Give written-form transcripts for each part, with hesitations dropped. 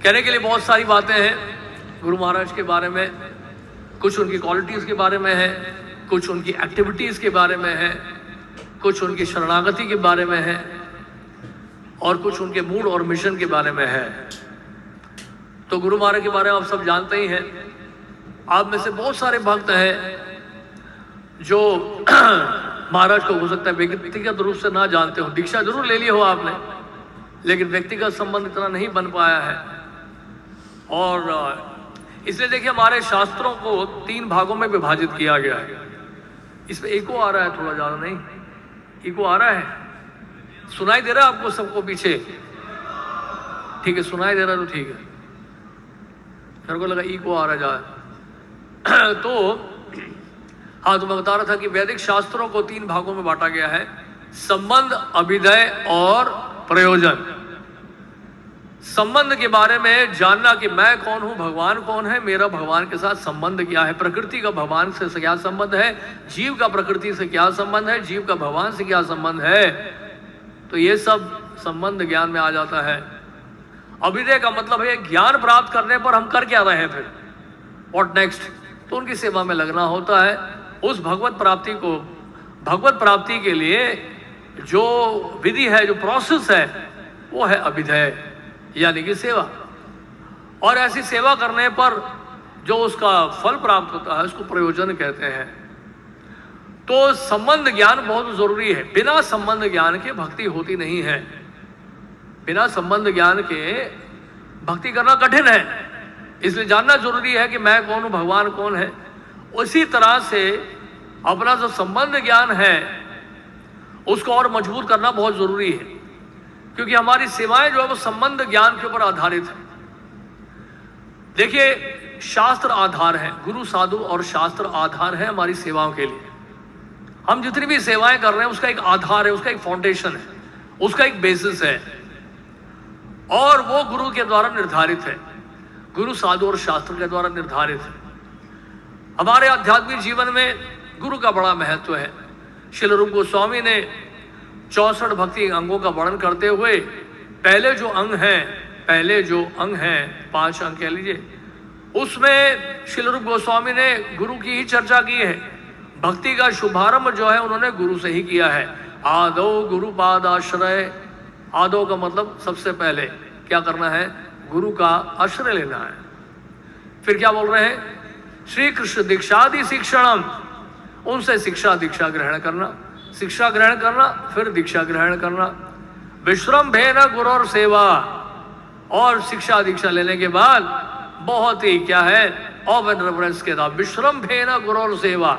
कहने के लिए बहुत सारी बातें हैं गुरु महाराज के बारे में। कुछ उनकी क्वालिटीज़ के बारे में है, कुछ उनकी एक्टिविटीज़ के बारे में है, कुछ उनकी शरणागति के बारे में है और कुछ उनके मूड और मिशन के बारे में है। तो गुरु महाराज के बारे में आप सब जानते ही हैं। आप में से बहुत सारे भक्त हैं जो महाराज को हो सकता है व्यक्तिगत रूप से ना जानते हो, दीक्षा जरूर ले ली हो आपने, लेकिन व्यक्तिगत संबंध इतना नहीं बन पाया है। और इसलिए देखिए हमारे शास्त्रों को 3 भागों में विभाजित किया गया है। इसमें इको आ रहा है, थोड़ा ज़्यादा नहीं इको आ रहा है, सुनाई दे रहा है आपको सबको पीछे? ठीक है, सुनाई दे रहा है तो ठीक है, मेरे को लगा इको आ रहा जाए। तो हाँ, तो मैं बता रहा था कि वैदिक शास्त्रों को 3 भागों में बांटा गया है: संबंध, अभिधेय और प्रयोजन। संबंध के बारे में जानना कि मैं कौन हूं, भगवान कौन है, मेरा भगवान के साथ संबंध क्या है, प्रकृति का भगवान से क्या संबंध है, जीव का प्रकृति से क्या संबंध है, जीव का भगवान से क्या संबंध है। तो ये सब संबंध ज्ञान में आ जाता है। अभिधेय का मतलब है ज्ञान प्राप्त करने पर हम कर क्या रहे हैं, फिर व्हाट नेक्स्ट। तो उनकी सेवा में लगना होता है। उस भगवत प्राप्ति के लिए जो विधि है, जो प्रोसेस है, वो है अभिधेय, यानी कि सेवा। और ऐसी सेवा करने पर जो उसका फल प्राप्त होता है उसको प्रयोजन कहते हैं। तो संबंध ज्ञान बहुत जरूरी है। बिना संबंध ज्ञान के भक्ति होती नहीं है। बिना संबंध ज्ञान के भक्ति करना कठिन है। इसलिए जानना जरूरी है कि मैं कौन हूं, भगवान कौन है। उसी तरह से अपना जो संबंध ज्ञान है उसको और मजबूत करना बहुत जरूरी है, क्योंकि हमारी सेवाएं जो है वो संबंध ज्ञान के ऊपर आधारित है। देखिए, शास्त्र आधार है, गुरु साधु और शास्त्र आधार है हमारी सेवाओं के लिए। हम जितनी भी सेवाएं कर रहे हैं उसका एक आधार है, उसका एक फाउंडेशन है, उसका एक बेसिस है, और वो गुरु के द्वारा निर्धारित है, गुरु साधु और शास्त्र के द्वारा निर्धारित है। हमारे आध्यात्मिक जीवन में गुरु का बड़ा महत्व है। श्रील रूप गोस्वामी ने 64 भक्ति अंगों का वर्णन करते हुए पहले जो अंग हैं 5 अंग कह लीजिए, उसमें श्रील रूप गोस्वामी ने गुरु की ही चर्चा की है। भक्ति का शुभारंभ जो है उन्होंने गुरु से ही किया है। आदो गुरु पादाश्रय। आदो का मतलब सबसे पहले क्या करना है, गुरु का आश्रय लेना है। फिर क्या बोल रहे हैं, श्री कृष्ण दीक्षादि शिक्षणम, उनसे दीक्षा ग्रहण करना, शिक्षा ग्रहण करना, फिर दीक्षा ग्रहण करना। विश्रम्भेन गुरु और सेवा, और शिक्षा दीक्षा लेने के बाद बहुत ही क्या है, ओपन रेफरेंस के साथ विश्रम्भेन गुरु और सेवा,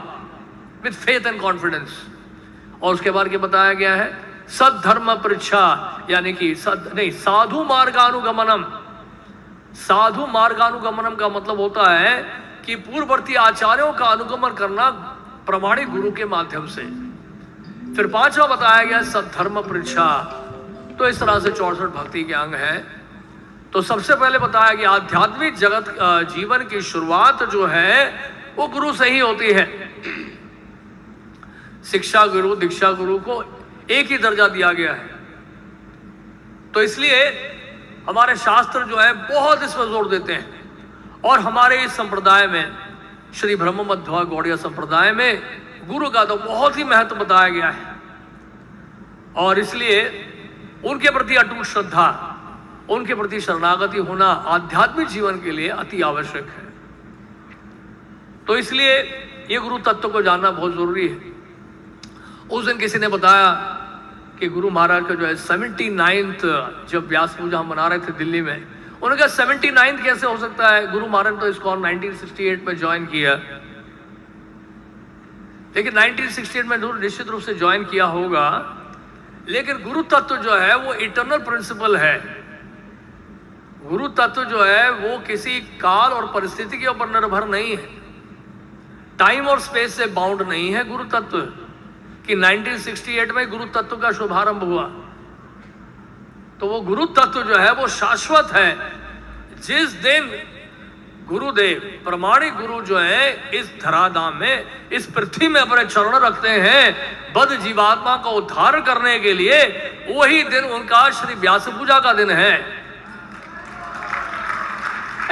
विद फेथ एंड कॉन्फिडेंस। और उसके बाद क्या बताया गया है, सद्धर्म परीक्षा, यानी कि साधु मार्गानुगमनम। साधु मार्गानुगमनम का मतलब होता है कि पूर्ववर्ती आचार्यों का अनुगमन करना प्रमाणिक गुरु के माध्यम से। फिर 5वां बताया गया सद्धर्म परीक्षा। तो इस तरह से 64 भक्ति के अंग हैं। तो सबसे पहले बताया गया आध्यात्मिक जगत जीवन की शुरुआत जो है वो गुरु से ही होती है। शिक्षा गुरु, दीक्षा गुरु को एक ही दर्जा दिया गया है। तो इसलिए हमारे शास्त्र जो है बहुत इस पर जोर देते हैं। और हमारे इस संप्रदाय में, श्री ब्रह्म मध्वा गौड़िया संप्रदाय में, गुरु का तो बहुत ही महत्व बताया गया है। और इसलिए उनके प्रति अटूट श्रद्धा, उनके प्रति शरणागति होना आध्यात्मिक जीवन के लिए अति आवश्यक है। तो इसलिए ये गुरु तत्व को जानना बहुत जरूरी है। उस दिन किसी ने बताया कि गुरु महाराज का जो है 79th, जब व्यास पूजा हम मना रहे थे दिल्ली में, उन्होंने कहा 79th कैसे हो सकता है, गुरु महाराज तो इसको 1968 में ज्वाइन किया। लेकिन 1968 में निश्चित रूप से ज्वाइन किया होगा, लेकिन गुरु तत्व जो है वो इटर्नल प्रिंसिपल है। गुरु तत्व जो है वो किसी काल और परिस्थिति के ऊपर निर्भर नहीं है, टाइम और स्पेस से बाउंड नहीं है गुरु तत्व, कि 1968 में गुरु तत्व का शुभारंभ हुआ। तो वो गुरु तत्व जो है वो शाश्वत है। जिस दिन गुरुदेव, प्रमाणिक गुरु जो है इस धराधाम में, इस पृथ्वी में अपने चरण रखते हैं बद्ध जीवात्मा का उद्धार करने के लिए, वही दिन उनका श्री व्यास पूजा का दिन है।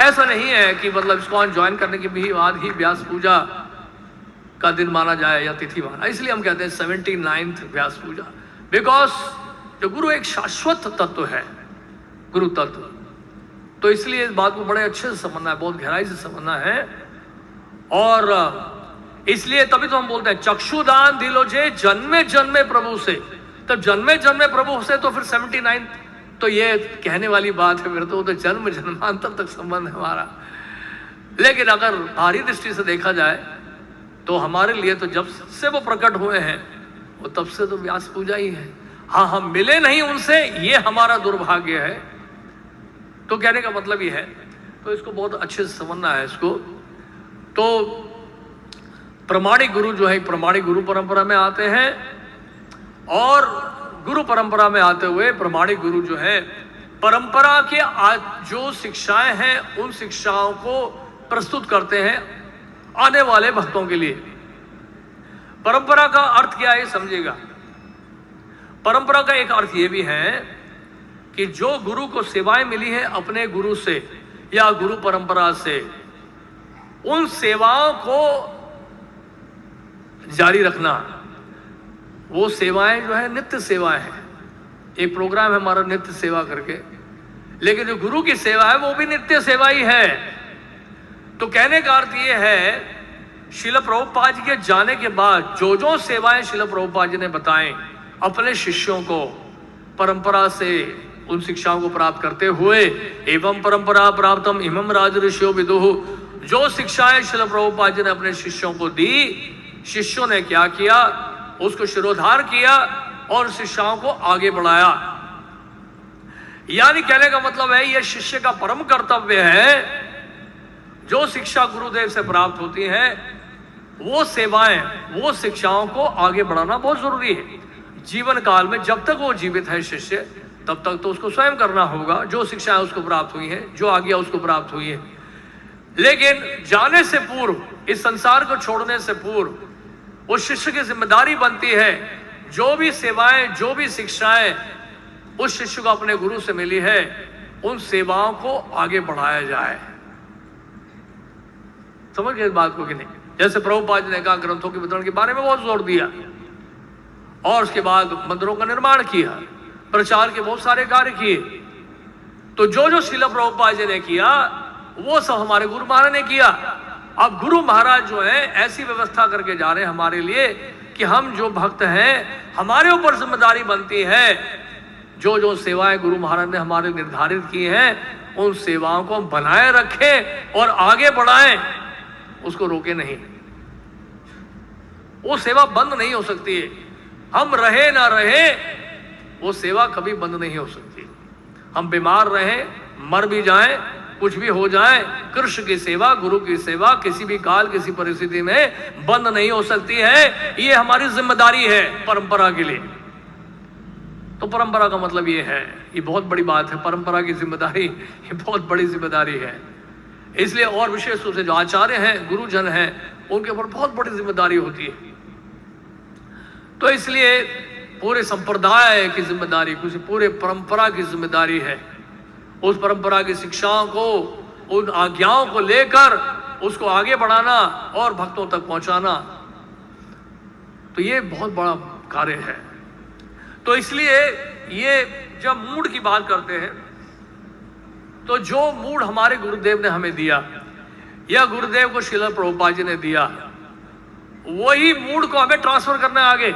ऐसा नहीं है कि मतलब इस्कॉन ज्वाइन करने के भी बाद ही व्यास पूजा का दिन माना जाए या तिथि माना। इसलिए हम कहते हैं 79th व्यास पूजा, बिकॉज जो गुरु एक शाश्वत तत्व है, गुरु तत्व, तो इसलिए इस बात को बड़े अच्छे से समझना है, बहुत गहराई से समझना है। और इसलिए तभी तो हम बोलते हैं चक्षुदान दिलोजे जन्मे जन्मे प्रभु से। तब जन्मे जन्मे प्रभु से तो फिर 79 तो ये कहने वाली बात है, फिर तो जन्म जन्मांतर तक संबंध है हमारा। लेकिन अगर बाहरी दृष्टि से देखा जाए तो हमारे लिए तो जब से वो प्रकट हुए हैं वो तब से तो व्यास पूजा ही है। हाँ, हम मिले नहीं उनसे, ये हमारा दुर्भाग्य है। तो कहने का मतलब ये है, तो इसको बहुत अच्छे से समझना है इसको। तो प्रमाणिक गुरु जो है प्रमाणिक गुरु परंपरा में आते हैं, और गुरु परंपरा में आते हुए प्रमाणिक गुरु जो है परंपरा के आज जो शिक्षाएं हैं उन शिक्षाओं को प्रस्तुत करते हैं आने वाले भक्तों के लिए। परंपरा का अर्थ क्या है समझिएगा। परंपरा का एक अर्थ यह भी है कि जो गुरु को सेवाएं मिली है अपने गुरु से या गुरु परंपरा से, उन सेवाओं को जारी रखना। वो सेवाएं जो है नित्य सेवाएं हैं। एक प्रोग्राम है हमारा नित्य सेवा करके, लेकिन जो गुरु की सेवा है वो भी नित्य सेवा ही है। तो कहने का अर्थ ये है, श्रील प्रभुपाद जी के जाने के बाद जो जो सेवाएं श्रील प्रभुपाद जी ने बताएं अपने शिष्यों को परंपरा से उन शिक्षाओं को प्राप्त करते हुए, एवं परंपरा प्राप्तम इमं राज ऋषियो विदुः, जो शिक्षाएं श्रील प्रभुपाद जी ने अपने शिष्यों को दी, शिष्यों ने क्या किया, उसको शिरोधार किया और शिष्यों को आगे बढ़ाया। यानी कहने का मतलब है यह शिष्य का परम कर्तव्य है। जो शिक्षा गुरुदेव से प्राप्त होती है वो सेवाएं, वो शिक्षाओं को आगे बढ़ाना बहुत जरूरी है। जीवन काल में जब तक वो जीवित है शिष्य, तब तक तो उसको स्वयं करना होगा जो शिक्षाएं उसको प्राप्त हुई हैं, जो आज्ञा उसको प्राप्त हुई है। लेकिन जाने से पूर्व, इस संसार को छोड़ने से पूर्व उस शिष्य की जिम्मेदारी बनती है जो भी सेवाएं, जो भी शिक्षाएं उस शिष्य को अपने गुरु से मिली है, उन सेवाओं को आगे बढ़ाया जाए। समझ गए इस बात को कि नहीं? जैसे प्रभुपाद जी ने कहा, ग्रंथों के वितरण के बारे में बहुत जोर दिया, और उसके बाद मंदिरों का निर्माण किया, प्रचार के बहुत सारे कार्य किए। तो जो जो श्रील प्रभुपाद जी ने किया वो सब हमारे गुरु महाराज ने किया। अब गुरु महाराज जो है ऐसी व्यवस्था करके जा रहे हैं हमारे लिए कि हम जो भक्त हैं हमारे ऊपर जिम्मेदारी बनती है, जो जो सेवाएं गुरु महाराज ने हमारे निर्धारित की हैं उन सेवाओं को हम बनाए रखें और आगे बढ़ाएं, उसको रोके नहीं। वो सेवा बंद नहीं हो सकती है, हम रहे ना रहे वो सेवा कभी बंद नहीं हो सकती। हम बीमार रहें, मर भी जाएं, कुछ भी हो जाए, कृष्ण की सेवा, गुरु की सेवा किसी भी काल किसी परिस्थिति में बंद नहीं हो सकती है। ये हमारी जिम्मेदारी है परंपरा के लिए। तो परंपरा का मतलब ये है, ये बहुत बड़ी बात है, परंपरा की जिम्मेदारी ये बहुत बड़ी जिम्मेदारी है। इसलिए और विशेष रूप से जो आचार्य हैं, गुरुजन हैं, उनके ऊपर बहुत बड़ी जिम्मेदारी होती है। तो इसलिए पूरे संप्रदाय की जिम्मेदारी, किसी पूरे परंपरा की जिम्मेदारी है उस परंपरा की शिक्षाओं को, उन आज्ञाओं को लेकर उसको आगे बढ़ाना और भक्तों तक पहुंचाना। तो ये बहुत बड़ा कार्य है। तो इसलिए ये जब मूड की बात करते हैं तो जो मूड हमारे गुरुदेव ने हमें दिया या गुरुदेव को श्रील प्रभुपाद जी ने दिया, वही मूड को हमें ट्रांसफर करना है आगे।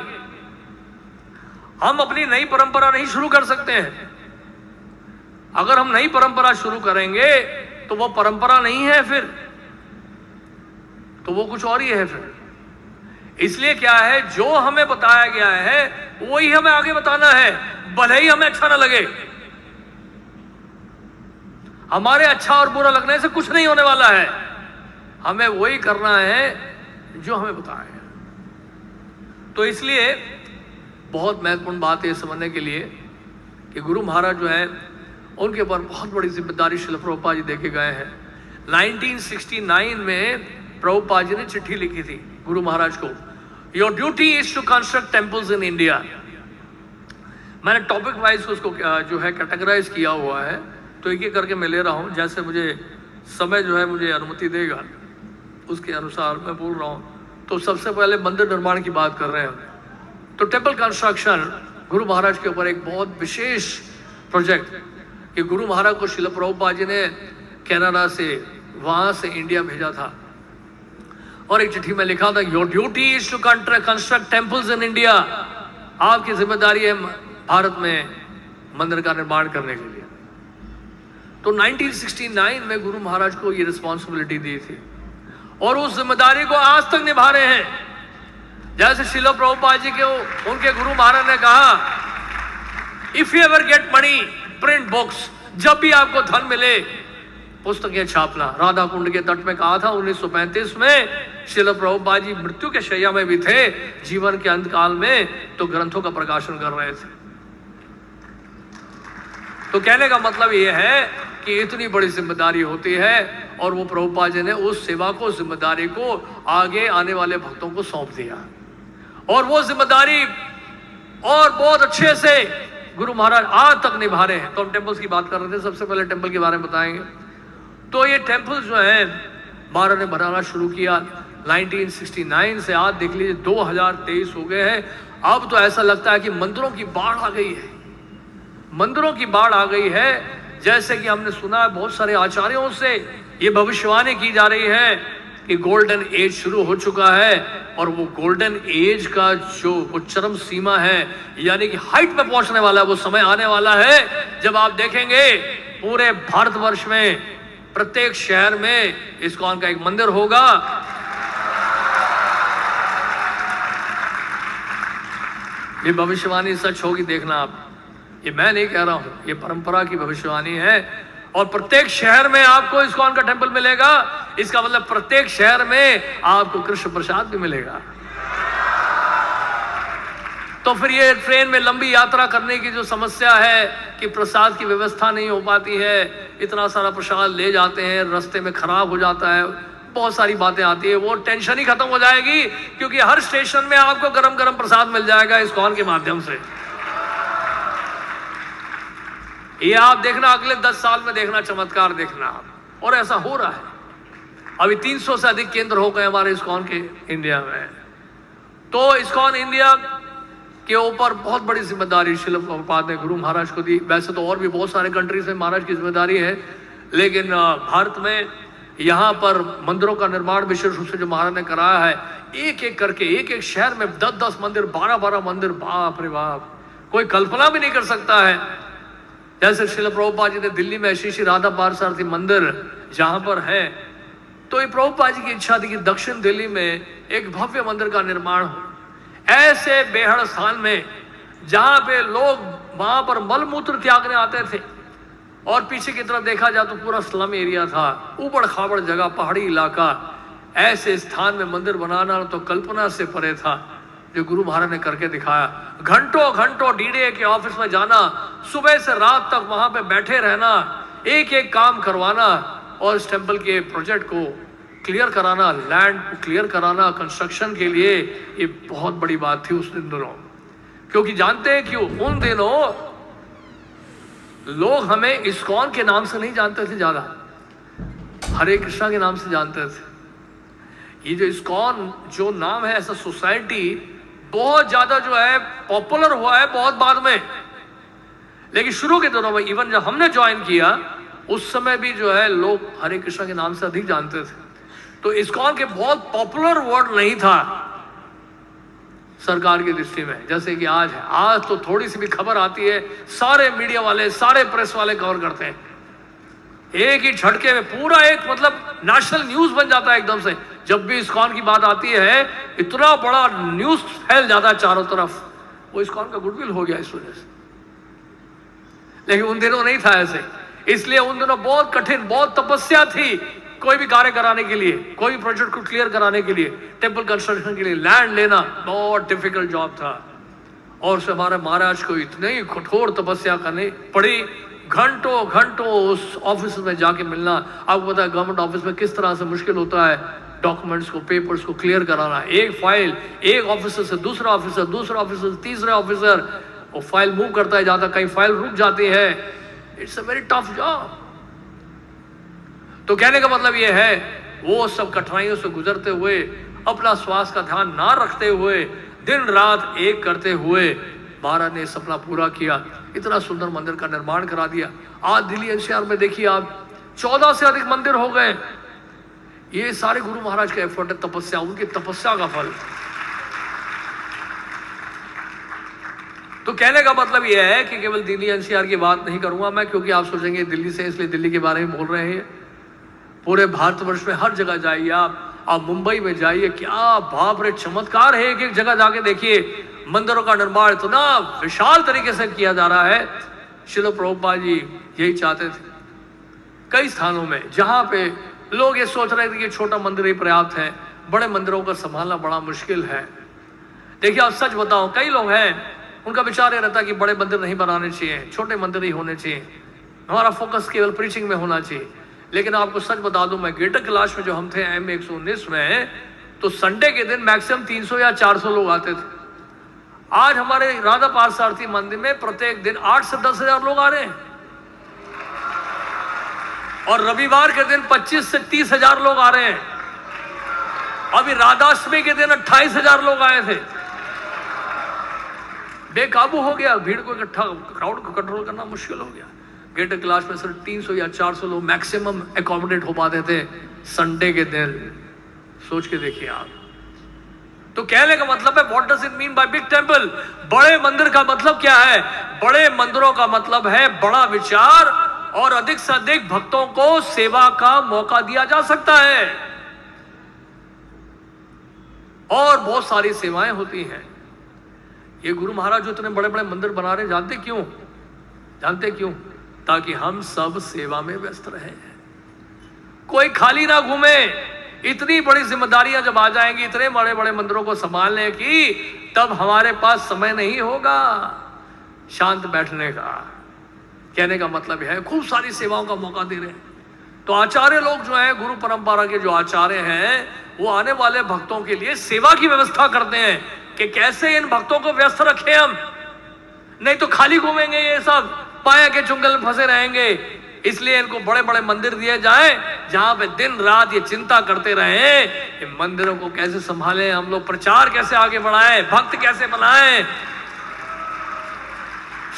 हम अपनी नई परंपरा नहीं शुरू कर सकते हैं। अगर हम नई परंपरा शुरू करेंगे तो वो परंपरा नहीं है, फिर तो वो कुछ और ही है फिर। इसलिए क्या है, जो हमें बताया गया है वही हमें आगे बताना है, भले ही हमें अच्छा ना लगे। हमारे अच्छा और बुरा लगने से कुछ नहीं होने वाला है, हमें वही करना है जो हमें बताया है। तो इसलिए बहुत महत्वपूर्ण बात है समझने के लिए कि गुरु महाराज जो है उनके ऊपर बहुत बड़ी जिम्मेदारी श्रील प्रभुपाद जी देके गए हैं। 1969 में प्रभुपाद जी ने चिट्ठी लिखी थी गुरु महाराज को, your duty is to construct temples in India. मैंने टॉपिक वाइज उसको जो है कैटेगराइज किया हुआ है, तो एक एक करके मैं ले रहा हूँ जैसे मुझे समय जो है मुझे अनुमति देगा उसके अनुसार मैं बोल रहा हूँ। तो सबसे पहले मंदिर निर्माण की बात कर रहे हैं। तो टेम्पल कंस्ट्रक्शन गुरु महाराज के ऊपर एक बहुत विशेष प्रोजेक्ट कि गुरु महाराज को श्रील प्रभुपाद जी ने कनाडा से वहाँ से इंडिया भेजा था और एक चिट्ठी में लिखा था, your duty is to construct temples in India. आपकी जिम्मेदारी है भारत में मंदिर का निर्माण करने के लिए। तो 1969 में गुरु महाराज को ये रिस्पॉन्सिबिलिटी दी थी और उस जिम्मेदारी को आज तक निभा रहे हैं। जैसे श्रील प्रभुपाद जी के उनके गुरु महाराज ने कहा, if you ever get money print books, जब भी आपको धन मिले पुस्तकें छापना। राधा कुंड के तट में कहा था 1935 में। श्रील प्रभुपाद जी मृत्यु के शैया में भी थे, जीवन के अंत काल में तो ग्रंथों का प्रकाशन कर रहे थे। तो कहने का मतलब यह है कि इतनी बड़ी जिम्मेदारी होती है और वो प्रभुपाद जी ने उस सेवा को, जिम्मेदारी को आगे आने वाले भक्तों को सौंप दिया और वो जिम्मेदारी और बहुत अच्छे से गुरु महाराज आज तक निभा रहे हैं। तो हम टेम्पल्स की बात कर रहे थे, सबसे पहले टेम्पल के बारे में बताएंगे। तो ये टेम्पल जो है महाराज ने बनाना शुरू किया 1969 से। आज देख लीजिए 2023 हो गए हैं। अब तो ऐसा लगता है कि मंदिरों की बाढ़ आ गई है, मंदिरों की बाढ़ आ गई है। जैसे कि हमने सुना है बहुत सारे आचार्यों से ये भविष्यवाणी की जा रही है कि गोल्डन एज शुरू हो चुका है और वो गोल्डन एज का जो वो चरम सीमा है, यानी कि हाइट पे पहुंचने वाला है, वो समय आने वाला है जब आप देखेंगे पूरे भारतवर्ष में प्रत्येक शहर में इस्कॉन का एक मंदिर होगा। ये भविष्यवाणी सच होगी, देखना आप। ये मैं नहीं कह रहा हूं, ये परंपरा की भविष्यवाणी है। और प्रत्येक शहर में आपको इस्कॉन का टेम्पल मिलेगा। इसका मतलब प्रत्येक शहर में आपको कृष्ण प्रसाद भी मिलेगा। तो फिर ये ट्रेन में लंबी यात्रा करने की जो समस्या है कि प्रसाद की व्यवस्था नहीं हो पाती है, इतना सारा प्रसाद ले जाते हैं, रास्ते में खराब हो जाता है, बहुत सारी बातें आती है, वो टेंशन ही खत्म हो जाएगी क्योंकि हर स्टेशन में आपको गरम गरम प्रसाद मिल जाएगा इस्कॉन के माध्यम से। ये आप देखना अगले 10 साल में, देखना चमत्कार देखना आप। और ऐसा हो रहा है। अभी 300 से अधिक केंद्र हो गए हमारे इस्कॉन के इंडिया में। तो इस्कॉन इंडिया के ऊपर बहुत बड़ी जिम्मेदारी श्रील प्रभुपाद ने गुरु महाराज को दी। वैसे तो और भी बहुत सारे कंट्रीज में महाराज की जिम्मेदारी है, लेकिन भारत में यहाँ पर मंदिरों का निर्माण विशेष रूप से जो महाराज ने कराया है, एक एक करके एक एक शहर में 10-10 मंदिर, 12-12 मंदिर, बाप रे बाप, कोई कल्पना भी नहीं कर सकता है। जैसे श्रील प्रभुपाद जी ने दिल्ली में श्री श्री राधा पार्थसारथी मंदिर जहां पर है, तो ये प्रभुपाद जी की इच्छा थी कि दक्षिण दिल्ली में एक भव्य मंदिर का निर्माण हो, ऐसे बेहद स्थान में जहां पे लोग वहां पर मलमूत्र त्यागने आते थे और पीछे की तरफ देखा जाए तो पूरा स्लम एरिया था, ऊबड़ खाबड़ जगह, पहाड़ी इलाका। ऐसे स्थान में मंदिर बनाना तो कल्पना से परे था, जो गुरु महाराज ने करके दिखाया। घंटों घंटों डीडीए के ऑफिस में जाना, सुबह से रात तक वहां पे बैठे रहना, एक एक काम करवाना और इस टेम्पल के प्रोजेक्ट को क्लियर कराना, लैंड को क्लियर कराना कंस्ट्रक्शन के लिए, ये बहुत बड़ी बात थी उस दिनों। क्योंकि जानते हैं क्यों? उन दिनों लोग हमें इस्कॉन के नाम से नहीं जानते थे, ज्यादा हरे कृष्णा के नाम से जानते थे। ये जो इस्कॉन जो नाम है, ऐसा सोसाइटी बहुत ज्यादा जो है पॉपुलर हुआ है बहुत बाद में, लेकिन शुरू के दिनों में इवन जब हमने ज्वाइन किया उस समय भी जो है लोग हरे कृष्णा के नाम से अधिक जानते थे। तो इस्कॉन के बहुत पॉपुलर वर्ड नहीं था सरकार की दृष्टि में, जैसे कि आज है। आज तो थोड़ी सी भी खबर आती है, सारे मीडिया वाले, सारे प्रेस वाले कवर करते हैं, एक ही झटके में पूरा एक मतलब नेशनल न्यूज बन जाता है एकदम से। जब भी इस्कॉन की बात आती है इतना बड़ा न्यूज फैल जाता है चारों तरफ। वो इस्कॉन का गुडविल हो गया इस वजह से, लेकिन उन दिनों नहीं था ऐसे। इसलिए उन दिनों बहुत कठिन, बहुत तपस्या थी कोई भी कार्य कराने के लिए, कोई भी प्रोजेक्ट को क्लियर कराने के लिए, टेम्पल कंस्ट्रक्शन के लिए लैंड लेना बहुत डिफिकल्ट जॉब था। और उससे हमारे महाराज को इतनी कठोर तपस्या करनी पड़ी, घंटों घंटों उस ऑफिस में जाके मिलना। आपको पता है गवर्नमेंट ऑफिस में किस तरह से मुश्किल होता है डॉक्यूमेंट्स को, पेपर्स को क्लियर कराना। एक फाइल एक ऑफिसर से दूसरा ऑफिसर, दूसरा ऑफिसर से तीसरा ऑफिसर, वो फाइल मूव करता है जाता, कहीं फाइल रुक जाती है। It's a very tough job. तो कहने का मतलब यह है, वो सब कठिनाइयों से गुजरते हुए, अपना स्वास्थ्य का ध्यान ना रखते हुए, दिन रात एक करते हुए महाराज ने सपना पूरा किया, इतना सुंदर मंदिर का निर्माण करा दिया। आज दिल्ली एनसीआर में देखिए आप 14 से अधिक मंदिर हो गए। ये सारे गुरु महाराज का एफर्ट है, तपस्या, उनकी तपस्या का फल। तो कहने का मतलब यह है कि केवल दिल्ली एनसीआर की बात नहीं करूंगा मैं, क्योंकि आप सोचेंगे दिल्ली से इसलिए दिल्ली के बारे में बोल रहे हैं। पूरे भारतवर्ष में हर जगह जाइए आप मुंबई में जाइए, क्या बाप रे चमत्कार है। एक एक जगह जाके देखिए, मंदिरों का निर्माण इतना विशाल तरीके से किया जा रहा है। श्रील प्रभुपाद जी यही चाहते थे। कई स्थानों में जहां पे लोग ये सोच रहे थे कि छोटा मंदिर ही पर्याप्त है, बड़े मंदिरों को संभालना बड़ा मुश्किल है। देखिए आप सच बताओ, कई लोग हैं उनका विचार ये रहता है कि बड़े मंदिर नहीं बनाने चाहिए, छोटे मंदिर ही होने चाहिए, हमारा फोकस केवल प्रीचिंग में होना चाहिए। लेकिन आपको सच बता दूं, मैं ग्रेटर कैलाश में जो हम थे M 119 में, तो संडे के दिन मैक्सिमम 300 या 400 लोग आते थे। आज हमारे राधा पार्थसारथी मंदिर में प्रत्येक दिन 8 से 10 हजार लोग आ रहे हैं, और रविवार के दिन 25 से 30 हजार लोग आ रहे हैं। अभी राधाष्टमी के दिन 28 हजार लोग आए थे। बेकाबू हो गया, भीड़ को इकट्ठा, क्राउड को कंट्रोल करना मुश्किल हो गया। ग्रेटर कैलाश में सिर्फ 300 या 400 लोग मैक्सिमम एकोमोडेट हो पाते थे संडे के दिन। सोच के देखिए आप। तो कहने का मतलब है, what does it mean by big temple? बड़े मंदिर का मतलब क्या है? बड़े मंदिरों का मतलब है बड़ा विचार, और अधिक से अधिक भक्तों को सेवा का मौका दिया जा सकता है। और बहुत सारी सेवाएं होती हैं। ये गुरु महाराज जो इतने बड़े बड़े मंदिर बना रहे, जानते क्यों? जानते क्यों? ताकि हम सब सेवा में व्यस्त रहे, कोई खाली ना घूमे। इतनी बड़ी जिम्मेदारियां जब आ जाएंगी इतने बड़े बड़े मंदिरों को संभालने की, तब हमारे पास समय नहीं होगा शांत बैठने का। कहने का मतलब है खूब सारी सेवाओं का मौका दे रहे हैं। तो आचार्य लोग जो हैं, गुरु परंपरा के जो आचार्य हैं, वो आने वाले भक्तों के लिए सेवा की व्यवस्था करते हैं कि कैसे इन भक्तों को व्यस्त रखें हम, नहीं तो खाली घूमेंगे ये सब, पाया के चुंगल में फंसे रहेंगे। इसलिए इनको बड़े बड़े मंदिर दिए जाएं जहां पे दिन रात ये चिंता करते रहें कि मंदिरों को कैसे संभालें हम लोग, प्रचार कैसे आगे बढ़ाएं, भक्त कैसे बनाएं।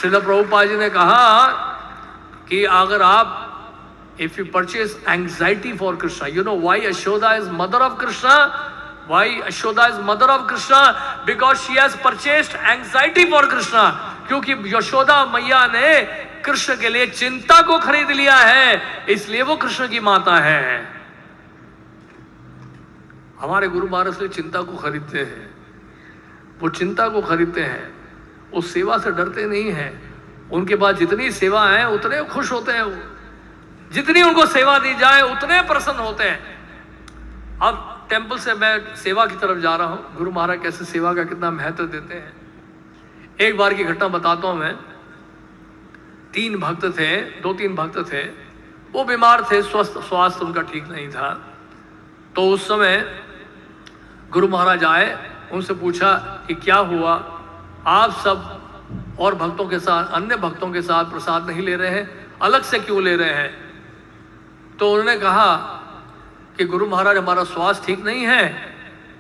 श्रील प्रभुपाद जी ने कहा कि अगर आप if you purchase anxiety for Krishna, you know why Yashoda is mother of Krishna? Why Yashoda is mother of Krishna? Because she has purchased anxiety for Krishna. क्योंकि यशोदा मैया ने कृष्ण के लिए चिंता को खरीद लिया है, इसलिए वो कृष्ण की माता है। हमारे गुरु महाराज इसलिए चिंता को खरीदते हैं। वो चिंता को खरीदते हैं, वो सेवा से डरते नहीं हैं। उनके पास जितनी सेवा है उतने खुश होते हैं, वो जितनी उनको सेवा दी जाए उतने प्रसन्न होते हैं। अब टेंपल से मैं सेवा की तरफ जा रहा हूं, गुरु महाराज कैसे सेवा का कितना महत्व देते हैं। एक बार की घटना बताता हूं मैं। 3 भक्त थे, 2-3 भक्त थे, वो बीमार थे, स्वास्थ्य उनका ठीक नहीं था। तो उस समय गुरु महाराज आए, उनसे पूछा कि क्या हुआ, आप सब और भक्तों के साथ, अन्य भक्तों के साथ प्रसाद नहीं ले रहे हैं, अलग से क्यों ले रहे हैं? तो उन्होंने कहा कि गुरु महाराज हमारा स्वास्थ्य ठीक नहीं है,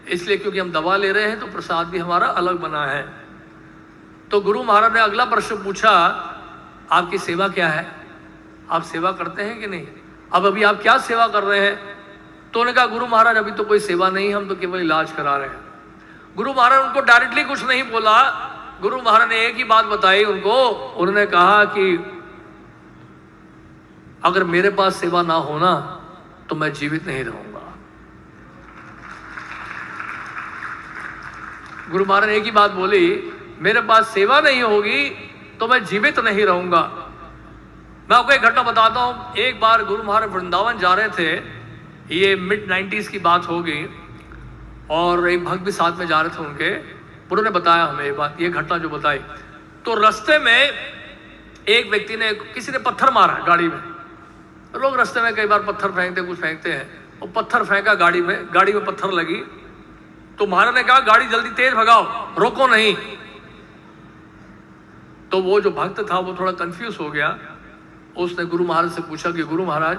इसलिए क्योंकि हम दवा ले रहे हैं तो प्रसाद भी हमारा अलग बना है। तो गुरु महाराज ने अगला प्रश्न पूछा, आपकी सेवा क्या है? आप सेवा करते हैं कि नहीं? अब अभी आप क्या सेवा कर रहे हैं? तो उन्होंने कहा गुरु महाराज अभी तो कोई सेवा नहीं, हम तो केवल इलाज करा रहे हैं। गुरु महाराज उनको डायरेक्टली कुछ नहीं बोला, गुरु महाराज ने एक ही बात बताई उनको। उन्होंने कहा कि अगर मेरे पास सेवा ना होना तो मैं जीवित नहीं रहूंगा। गुरु महाराज ने एक ही बात बोली, मेरे पास सेवा नहीं होगी तो मैं जीवित नहीं रहूंगा। मैं आपको एक घटना बताता हूं। एक बार गुरु महाराज वृंदावन जा रहे थे, ये मिड 90s की बात होगी, और एक भक्त भी साथ में जा रहे थे उनके। उन्होंने बताया हमें ये बात, ये घटना जो बताई। तो रास्ते में एक व्यक्ति ने, किसी ने पत्थर मारा गाड़ी में। लोग रास्ते में कई बार पत्थर फेंकते, कुछ फेंकते हैं, और पत्थर फेंका गाड़ी में पत्थर लगी। तो महाराज ने कहा गाड़ी जल्दी तेज भगाओ, रोको नहीं। तो वो जो भक्त था वो थोड़ा कंफ्यूज हो गया। उसने गुरु महाराज से पूछा कि गुरु महाराज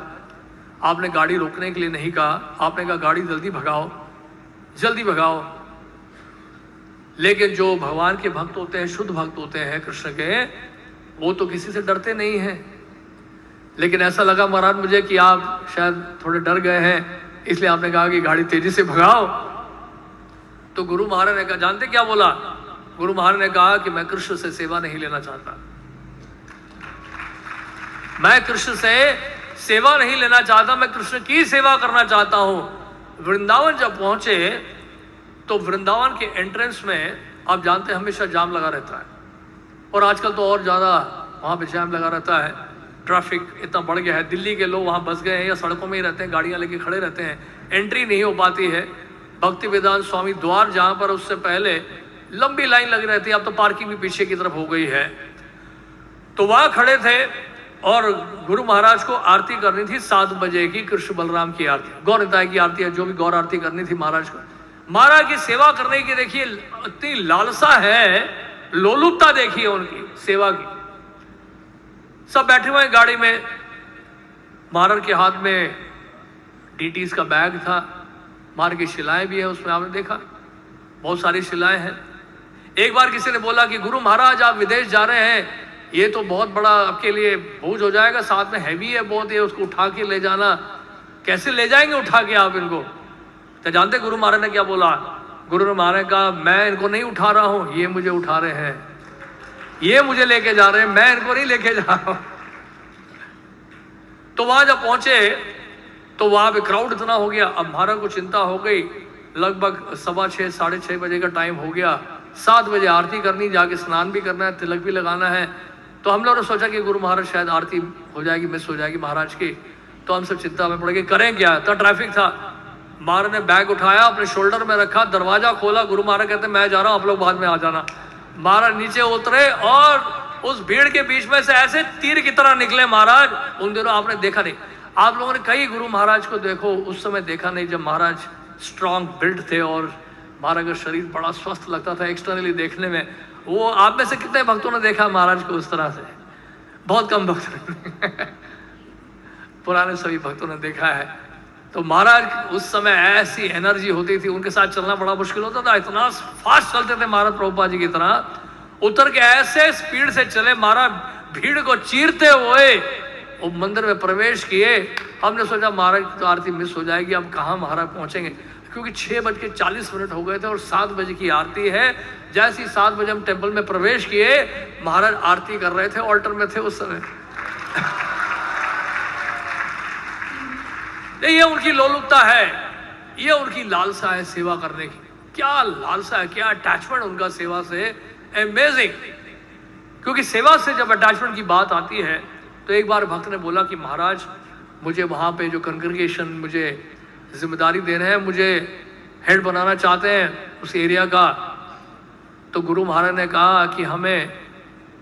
आपने गाड़ी रोकने के लिए नहीं कहा, आपने कहा गाड़ी जल्दी भगाओ, जल्दी भगाओ। लेकिन जो भगवान के भक्त होते हैं, शुद्ध भक्त होते हैं कृष्ण के, वो तो किसी से डरते नहीं हैं। लेकिन ऐसा लगा महाराज मुझे कि आप शायद थोड़े डर गए हैं, इसलिए आपने कहा कि गाड़ी तेजी से भगाओ। तो गुरु महाराज ने कहा, जानते क्या बोला? गुरु महाराज ने कहा कि मैं कृष्ण से सेवा नहीं लेना चाहता, मैं कृष्ण से सेवा नहीं लेना चाहता, मैं कृष्ण की सेवा करना चाहता हूं। वृंदावन जब पहुंचे तो वृंदावन के एंट्रेंस में आप जानते हैं हमेशा जाम लगा रहता है, और आजकल तो और ज़्यादा वहाँ पे जाम लगा रहता है, ट्रैफिक इतना बढ़ गया है। दिल्ली के लोग वहाँ बस गए हैं या सड़कों में ही रहते हैं, गाड़ियाँ लेके खड़े रहते हैं, एंट्री नहीं हो पाती है। भक्ति वेदांत स्वामी द्वार जहाँ पर उससे पहले लंबी लाइन लगी रहती है, अब तो पार्किंग भी पीछे की तरफ हो गई है। तो वहाँ खड़े थे और गुरु महाराज को आरती करनी थी 7 बजे की, कृष्ण बलराम की आरती, गौर निताय की आरती है, जो भी गौर आरती करनी थी महाराज को। महाराज की सेवा करने की देखिए इतनी लालसा है, लोलुपता देखिए उनकी सेवा की। सब बैठे हुए हैं गाड़ी में, महाराज के हाथ में डीटीज का बैग था, महाराज की शिलाएं भी है उसमें, आपने देखा बहुत सारी शिलाएं हैं। एक बार किसी ने बोला कि गुरु महाराज आप विदेश जा रहे हैं, ये तो बहुत बड़ा आपके लिए बोझ हो जाएगा, साथ में हैवी है बहुत, ये उसको उठा के ले जाना, कैसे ले जाएंगे उठा के आप इनको? तो जानते गुरु महाराज ने क्या बोला? गुरु महाराज ने कहा, मैं इनको नहीं उठा रहा हूं, ये मुझे उठा रहे हैं, ये मुझे लेके जा रहे हैं, मैं इनको नहीं लेके जा रहा हूं। तो वहां जब पहुंचे तो वहां पे क्राउड इतना हो गया, अब महाराज को चिंता हो गई। लगभग 6:15 साढ़े 6 बजे का टाइम हो गया, 7 बजे आरती करनी, जाके स्नान भी करना है, तिलक भी लगाना है। तो हम लोगों ने सोचा कि गुरु महाराज शायद आरती हो जाएगी, मिस हो जाएगी महाराज की, तो हम सब चिंता में पड़ गए, करें क्या? इतना ट्रैफिक था। महाराज ने बैग उठाया, अपने शोल्डर में रखा, दरवाजा खोला, गुरु महाराज कहते मैं जा रहा हूं, आप लोग बाद में आ जाना। महाराज नीचे उतरे और उस भीड़ के बीच में से ऐसे तीर की तरह निकले महाराज। उन दिनों आपने देखा नहीं, आप लोगों ने कई गुरु महाराज को देखो, उस समय देखा नहीं जब महाराज स्ट्रांग बिल्ड थे और महाराज का शरीर बड़ा स्वस्थ लगता था एक्सटर्नली देखने में। वो आप में से कितने भक्तों ने देखा महाराज को उस तरह से? बहुत कम भक्तों ने पुराने सभी भक्तों ने देखा है। तो महाराज उस समय ऐसी एनर्जी होती थी, उनके साथ चलना बड़ा मुश्किल होता था, इतना फास्ट चलते थे महाराज प्रभुपाद जी की तरह। उतर के ऐसे स्पीड से चले महाराज, भीड़ को चीरते हुए वो मंदिर में प्रवेश किए। हमने सोचा महाराज की तो आरती मिस हो जाएगी, अब कहाँ महाराज पहुंचेंगे, क्योंकि 6:40 हो गए थे और 7 बजे की आरती है। जैसे ही 7 बजे हम टेम्पल में प्रवेश किए, महाराज आरती कर रहे थे, ऑल्टर में थे उस समय। ये उनकी लोलुपता है, ये उनकी लालसा है सेवा करने की। क्या लालसा है, क्या अटैचमेंट उनका सेवा से, अमेजिंग। क्योंकि सेवा से जब अटैचमेंट की बात आती है तो एक बार भक्त ने बोला कि महाराज मुझे वहाँ पे जो कंग्रेगेशन मुझे जिम्मेदारी दे रहे हैं, मुझे हेड बनाना चाहते हैं उस एरिया का। तो गुरु महाराज ने कहा कि हमें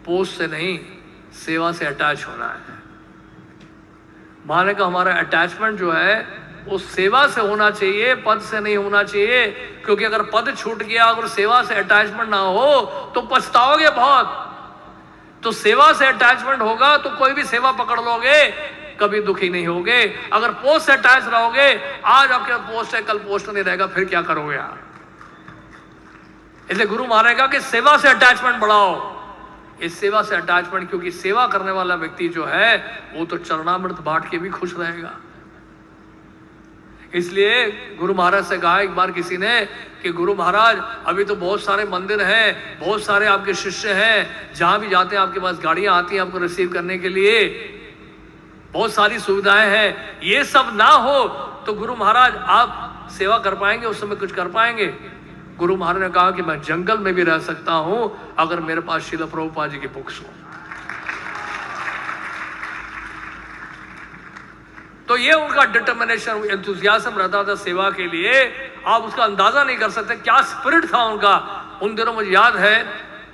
पोस्ट से नहीं, सेवा से अटैच होना है। महाराज का हमारा अटैचमेंट जो है वो सेवा से होना चाहिए, पद से नहीं होना चाहिए। क्योंकि अगर पद छूट गया, अगर सेवा से अटैचमेंट ना हो तो पछताओगे बहुत। तो सेवा से अटैचमेंट होगा तो कोई भी सेवा पकड़ लोगे, कभी दुखी नहीं होगे। अगर पोस्ट से अटैच रहोगे, आज आपके पोस्ट है कल पोस्ट नहीं रहेगा, फिर क्या करोगे आप? इसलिए गुरु महाराज का कि सेवा से अटैचमेंट बढ़ाओ। इस सेवा से अटैचमेंट, क्योंकि सेवा करने वाला व्यक्ति जो है वो तो चरणामृत बांट के भी खुश रहेगा। इसलिए गुरु महाराज से कहा एक बार किसी ने कि गुरु महाराज अभी तो बहुत सारे मंदिर हैं, बहुत सारे आपके शिष्य हैं, जहां भी जाते हैं आपके पास गाड़ियां आती हैं आपको रिसीव करने के लिए, बहुत सारी सुविधाएं हैं, ये सब ना हो तो गुरु महाराज आप सेवा कर पाएंगे, उस समय कुछ कर पाएंगे? गुरु महाराज ने कहा कि मैं जंगल में भी रह सकता हूं अगर मेरे पास श्रील प्रभुपाद जी की बुक्स हो। तो ये उनका डिटर्मिनेशन, एंथुसियाज्म रहता था सेवा के लिए। आप उसका अंदाजा नहीं कर सकते क्या स्पिरिट था उनका। उन दिनों मुझे याद है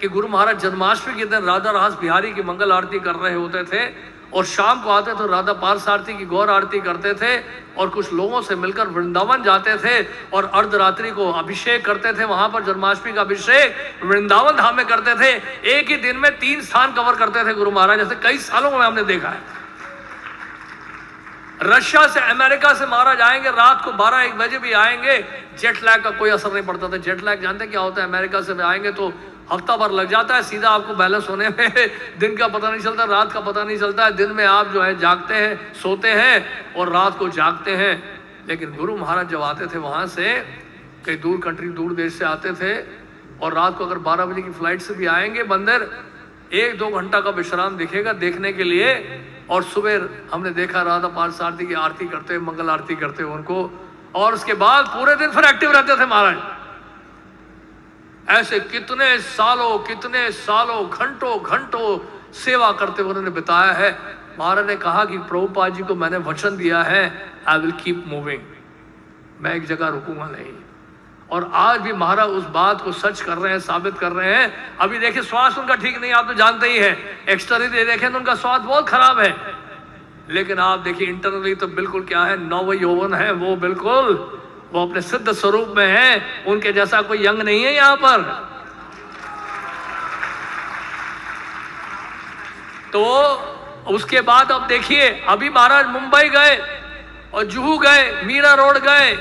कि गुरु महाराज जन्माष्टमी के दिन राधा रास बिहारी की मंगल आरती कर रहे होते थे और शाम को आते तो राधा पार्स आरती की गौर आरती करते थे और कुछ लोगों से मिलकर वृंदावन जाते थे और अर्धरात्रि को अभिषेक करते थे। वहां पर जन्माष्टमी का अभिषेक वृंदावन धाम में करते थे। एक ही दिन में 3 स्थान कवर करते थे गुरु महाराज, जैसे कई सालों में हमने देखा है। रशिया से अमेरिका से महाराज आएंगे, रात को 12-1 बजे भी आएंगे, जेट लैग का कोई असर नहीं पड़ता था। जेट लैग जानते क्या होता है? अमेरिका से आएंगे तो हफ्ता भर लग जाता है, सीधा आपको बैलेंस होने में दिन का पता नहीं चलता, रात का पता नहीं चलता है। दिन में आप जो है जागते हैं, सोते हैं, और रात को जागते हैं। लेकिन गुरु महाराज जब आते थे वहां से, कई दूर कंट्री, दूर देश से आते थे, और रात को अगर 12 बजे की फ्लाइट से भी आएंगे बंदर, 1-2 घंटा का विश्राम दिखेगा देखने के लिए, और सुबह हमने देखा राधा पार्थ आरती की आरती करते, मंगल आरती करते उनको, और उसके बाद पूरे दिन फिर एक्टिव रहते थे महाराज। ऐसे कितने सालों घंटों घंटों सेवा करते हुए उन्होंने बिताया है। महाराज ने कहा कि प्रभुपाद जी को मैंने वचन दिया है, आई विल कीप मूविंग, मैं एक जगह रुकूंगा नहीं। और आज भी महाराज उस बात को सच कर रहे हैं, साबित कर रहे हैं। अभी देखिए स्वास्थ्य उनका ठीक नहीं, आप तो जानते ही हैं, एक्सटर्नली देखें तो उनका स्वास्थ्य बहुत खराब है, लेकिन आप देखिए इंटरनली तो बिल्कुल क्या है, नवयौवन है वो, बिल्कुल वो अपने सिद्ध स्वरूप में है। उनके जैसा कोई यंग नहीं है यहां पर। तो उसके बाद अब देखिए, अभी महाराज मुंबई गए और जुहू गए, मीरा रोड गए,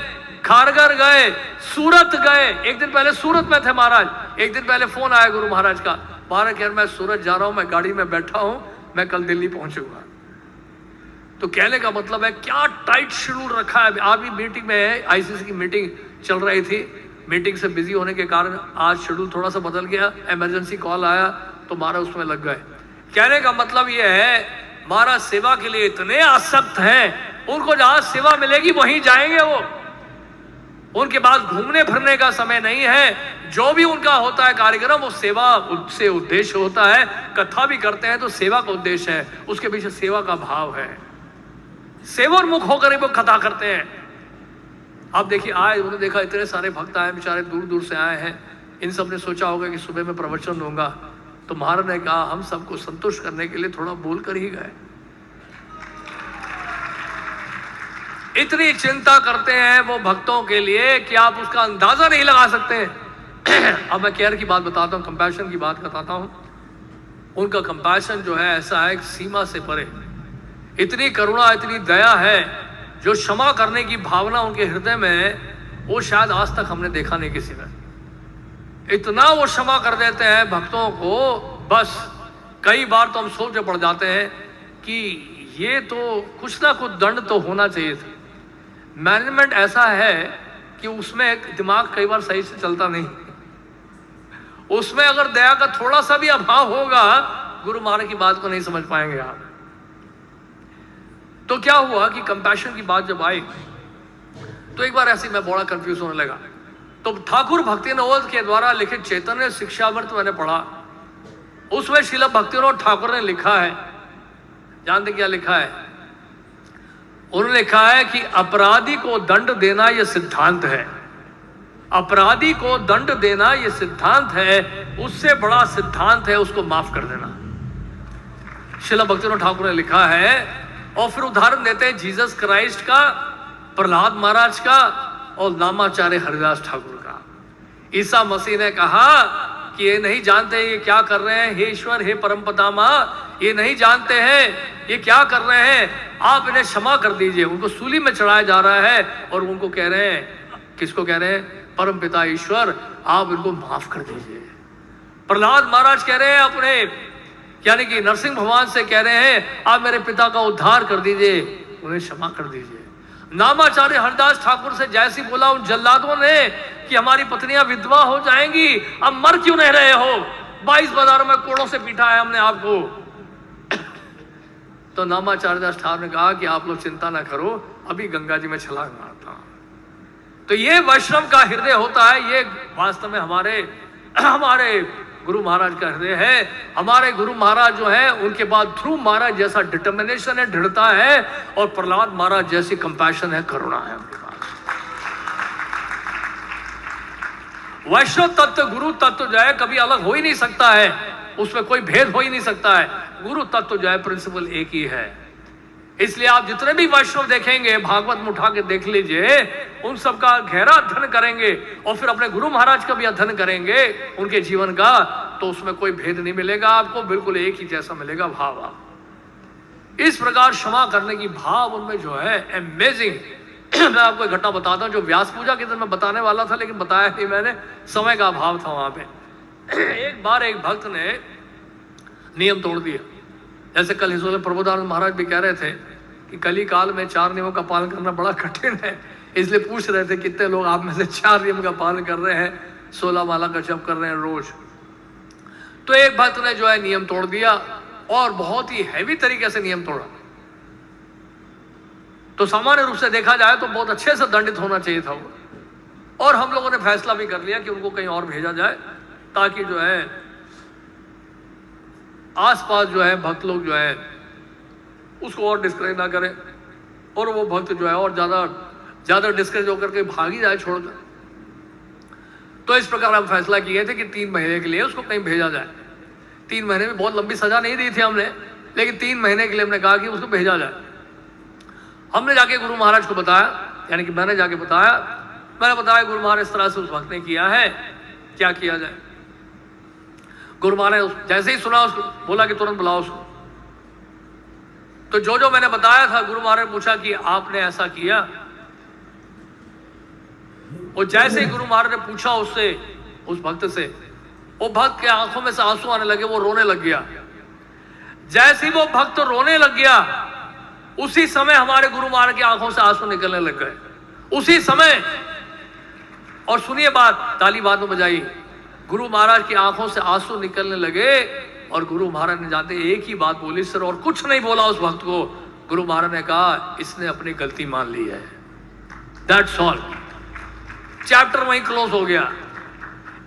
खारगर गए, सूरत गए। एक दिन पहले सूरत में थे महाराज। एक दिन पहले फोन आया गुरु महाराज का, महाराज कह रहे मैं सूरत जा रहा हूं, मैं गाड़ी में बैठा हूं, मैं कल दिल्ली पहुंचूंगा। तो कहने का मतलब है क्या टाइट शेड्यूल रखा है। आज भी मीटिंग में है, आईसीसी की मीटिंग चल रही थी, मीटिंग से बिजी होने के कारण आज शेड्यूल थोड़ा सा बदल गया, इमरजेंसी कॉल आया तो महाराज उसमें लग गए। कहने का मतलब यह है महाराज सेवा के लिए इतने आसक्त हैं, उनको जहां सेवा मिलेगी वहीं जाएंगे वो। उनके पास घूमने फिरने का समय नहीं है। जो भी उनका होता है कार्यक्रम, वो सेवा से उद्देश्य होता है। कथा भी करते हैं तो सेवा का उद्देश्य है, उसके पीछे सेवा का भाव है। सेवान्मुख होकर वो कथा करते हैं। अब देखिए आए, उन्होंने देखा इतने सारे भक्त आए, बेचारे दूर दूर से आए हैं। इन सब ने सोचा होगा कि सुबह में प्रवचन दूंगा, तो महाराज ने कहा हम सबको संतुष्ट करने के लिए थोड़ा बोल कर ही गए। इतनी चिंता करते हैं वो भक्तों के लिए कि आप उसका अंदाजा नहीं लगा सकते हैं। अब मैं केयर की बात बताता हूँ, कंपैशन की बात बताता हूँ। उनका कंपैशन जो है ऐसा है, सीमा से परे। इतनी करुणा, इतनी दया है, जो क्षमा करने की भावना उनके हृदय में है, वो शायद आज तक हमने देखा नहीं किसी में। इतना वो क्षमा कर देते हैं भक्तों को, बस कई बार तो हम सोच पड़ जाते हैं कि ये तो कुछ ना कुछ दंड तो होना चाहिए था। मैनेजमेंट ऐसा है कि उसमें दिमाग कई बार सही से चलता नहीं। उसमें अगर दया का थोड़ा सा भी अभाव होगा, गुरु महाराज की बात को नहीं समझ पाएंगे आप। तो क्या हुआ कि कंपैशन की बात जब आई तो एक बार ऐसे मैं बड़ा कंफ्यूज होने लगा। तो ठाकुर भक्तिनोद के द्वारा लिखित चैतन्य शिक्षामृत मैंने पढ़ा, उसमें श्रील भक्तिनोद ठाकुर ने लिखा है, जानते क्या लिखा है? उन्होंने लिखा है कि अपराधी को दंड देना यह सिद्धांत है। अपराधी को दंड देना यह सिद्धांत है, उससे बड़ा सिद्धांत है उसको माफ कर देना। श्रील भक्तिनोद ठाकुर ने लिखा है। और फिर उदाहरण देते हैं जीसस क्राइस्ट का, प्रहलाद महाराज का और नामाचार्य हरिदास ठाकुर का। ईसा मसीह ने कहा कि ये नहीं जानते ये क्या कर रहे हैं, हे ईश्वर, हे परमपिता, ये नहीं जानते हैं ये क्या कर रहे हैं, आप इन्हें क्षमा कर दीजिए। उनको सूली में चढ़ाया जा रहा है और उनको कह रहे हैं, किसको कह रहे हैं? परमपिता ईश्वर, आप इनको माफ कर दीजिए। प्रहलाद महाराज कह रहे हैं अपने, यानी कि नरसिंह भगवान से कह रहे हैं, आप मेरे पिता का उद्धार कर दीजिए, उन्हें क्षमा कर दीजिए। नामाचार्य हरिदास ठाकुर से जैसी बोला उन जल्लादों ने कि हमारी पत्नियां विधवा हो जाएंगी, अब मर क्यों नहीं रहे हो, 22 बाजारों में कोड़ों से पीटा है हमने आपको। तो नामाचार्य दास ठाकुर ने कहा कि आप लोग चिंता ना करो, अभी गंगा जी में छलांग मारता हूं। तो ये वैष्णव का हृदय होता है, ये वास्तव में हमारे गुरु महाराज का हृदय है। हमारे गुरु महाराज जो है, उनके बाद ध्रुव महाराज जैसा डिटर्मिनेशन है, दृढ़ता है, और प्रहलाद महाराज जैसी कंपैशन है, करुणा है उनके पास। वैष्णव तत्व, गुरु तत्व जो है कभी अलग हो ही नहीं सकता है, उसमें कोई भेद हो ही नहीं सकता है। गुरु तत्व जो है प्रिंसिपल एक ही है। इसलिए आप जितने भी वैष्णव देखेंगे, भागवत में उठा के देख लीजिए, उन सब का गहरा अध्ययन करेंगे और फिर अपने गुरु महाराज का भी अध्ययन करेंगे उनके जीवन का, तो उसमें कोई भेद नहीं मिलेगा आपको, बिल्कुल एक ही जैसा मिलेगा भाव। इस प्रकार क्षमा करने की भाव उनमें जो है अमेजिंग। मैं आपको एक घटना बताता हूँ जो व्यास पूजा के दिन मैं बताने वाला था, लेकिन बताया नहीं मैंने, समय का अभाव था वहां पे। एक बार एक भक्त ने नियम तोड़ दिया। जैसे कल हिजोले प्रभुदानंद महाराज भी कह रहे थे कि कली काल में 4 नियमों का पालन करना बड़ा कठिन है, इसलिए पूछ रहे थे कितने लोग आप में से 4 नियम का पालन कर रहे हैं, 16 माला का जप कर रहे हैं रोज। तो एक भक्त ने जो है नियम तोड़ दिया और बहुत ही हैवी तरीके से नियम तोड़ा। तो सामान्य रूप से देखा जाए तो बहुत अच्छे से दंडित होना चाहिए था वो, और हम लोगों ने फैसला भी कर लिया कि उनको कहीं और भेजा जाए ताकि जो है आसपास जो है भक्त लोग जो है उसको और डिस्करेज ना करें, और वो भक्त जो है और ज्यादा डिस्करेज होकर के भाग ही जाए छोड़कर। तो इस प्रकार हम फैसला किए थे कि 3 महीने के लिए उसको कहीं भेजा जाए। 3 महीने में बहुत लंबी सजा नहीं दी थी हमने, लेकिन 3 महीने के लिए हमने कहा कि उसको भेजा जाए। हमने जाके गुरु महाराज को बताया, यानी कि मैंने जाके बताया, मैंने बताया गुरु महाराज इस तरह से उस भक्त ने किया है, क्या किया जाए। गुरु महाराज जैसे ही सुना उसको बोला कि तुरंत बुलाओ उसको। तो जो मैंने बताया था गुरु महाराज ने पूछा कि आपने ऐसा किया, और जैसे ही गुरु महाराज ने पूछा उससे, उस भक्त से, वो भक्त के आंखों में से आंसू आने लगे, वो रोने लग गया। जैसे ही वो भक्त रोने लग गया उसी समय हमारे गुरु महाराज की आंखों से आंसू निकलने लग गए, उसी समय। और सुनिए बात, ताली बाद में बजाई। गुरु महाराज की आंखों से आंसू निकलने लगे और गुरु महाराज ने जाते एक ही बात बोली, सर, और कुछ नहीं बोला उस भक्त को। गुरु महाराज ने कहा इसने अपनी गलती मान ली है, दैट्स ऑल। चैप्टर वहीं क्लोज हो गया,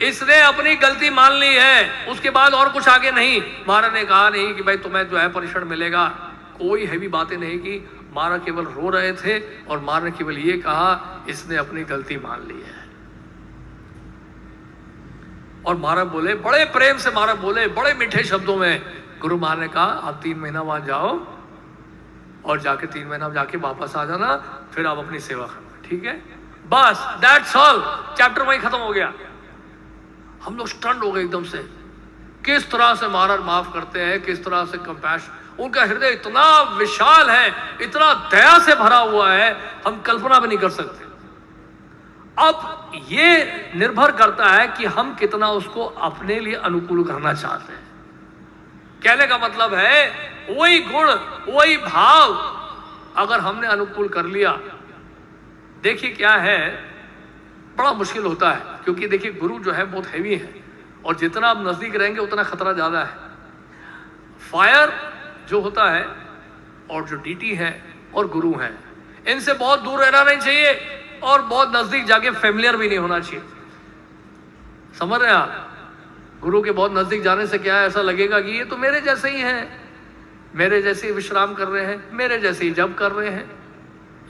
इसने अपनी गलती मान ली है, उसके बाद और कुछ आगे नहीं। महाराज ने कहा नहीं कि भाई तुम्हें जो है पनिशमेंट मिलेगा, कोई हैवी बातें नहीं की। महाराज केवल रो रहे थे और महाराज ने केवल ये कहा इसने अपनी गलती मान ली है। और महाराज बोले, बड़े प्रेम से महाराज बोले, बड़े मीठे शब्दों में। गुरु महाराज ने कहा आप 3 महीना वहां जाओ और जाके 3 महीना जाके वापस आ जाना, फिर आप अपनी सेवा करना, ठीक है? बस, दैट्स ऑल। चैप्टर वहीं खत्म हो गया। हम लोग स्टंड हो गए एकदम से, किस तरह से महाराज माफ करते हैं, किस तरह से कंपैशन। उनका हृदय इतना विशाल है, इतना दया से भरा हुआ है, हम कल्पना भी नहीं कर सकते। अब ये निर्भर करता है कि हम कितना उसको अपने लिए अनुकूल करना चाहते हैं। कहने का मतलब है वही गुण, वही भाव अगर हमने अनुकूल कर लिया, देखिए क्या है, बड़ा मुश्किल होता है। क्योंकि देखिए गुरु जो है बहुत हैवी है, और जितना आप नजदीक रहेंगे उतना खतरा ज्यादा है। फायर जो होता है और जो डीटी है और गुरु है, इनसे बहुत दूर रहना नहीं चाहिए और बहुत नजदीक जाके फेमिलियर भी नहीं होना चाहिए। समझ रहे हैं आप? गुरु के बहुत नजदीक जाने से क्या है, ऐसा लगेगा कि ये तो मेरे जैसे ही हैं, मेरे जैसे ही विश्राम कर रहे हैं, मेरे जैसे ही जप कर रहे हैं,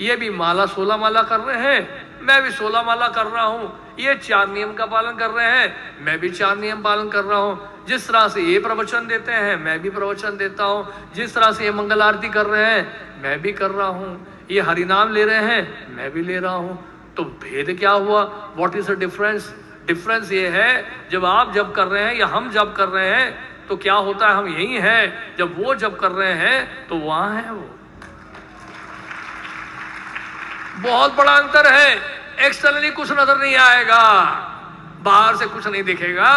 ये भी 16 माला कर रहे हैं, मैं भी 16 माला कर रहा हूं, ये 4 नियम का पालन कर रहे हैं, मैं भी 4 नियम पालन कर रहा हूं, जिस तरह से ये प्रवचन देते हैं मैं भी प्रवचन देता हूं, जिस तरह से ये मंगल आरती कर रहे हैं मैं भी कर रहा हूं, ये हरिनाम ले रहे हैं मैं भी ले रहा हूं। तो भेद क्या हुआ? What is the difference? Difference ये है, जब आप जब कर रहे हैं या हम जब कर रहे हैं तो क्या होता है, हम यही हैं, जब वो जब कर रहे हैं तो वहां है वो। बहुत बड़ा अंतर है। एक्सटर्नली कुछ नजर नहीं आएगा, बाहर से कुछ नहीं दिखेगा,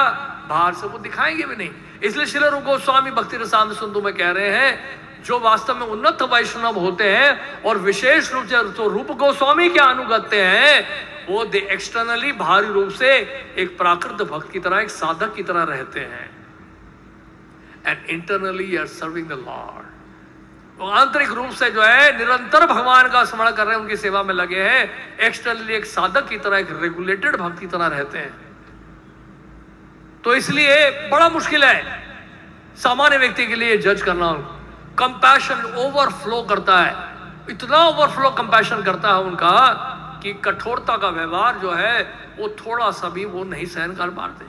बाहर से वो दिखाएंगे भी नहीं। इसलिए श्री रूप गोस्वामी भक्ति रसामृत सिंधु में कह रहे हैं, जो वास्तव में उन्नत वैष्णव होते हैं और विशेष रूप से तो रूप गोस्वामी के अनुगत्य हैं, वो एक्सटर्नली बाहरी रूप से एक प्राकृत भक्त की तरह, एक साधक की तरह रहते हैं, and internally are serving the lord. वो आंतरिक रूप से जो है निरंतर भगवान का स्मरण कर रहे हैं, उनकी सेवा में लगे हैं। एक्सटर्नली एक साधक की तरह, एक रेगुलेटेड भक्त की तरह रहते हैं। तो इसलिए बड़ा मुश्किल है सामान्य व्यक्ति के लिए जज करना। कंपैशन ओवरफ्लो करता है, इतना ओवरफ्लो कंपैशन करता है उनका कि कठोरता का व्यवहार जो है वो थोड़ा सा भी वो नहीं सहन कर पाते।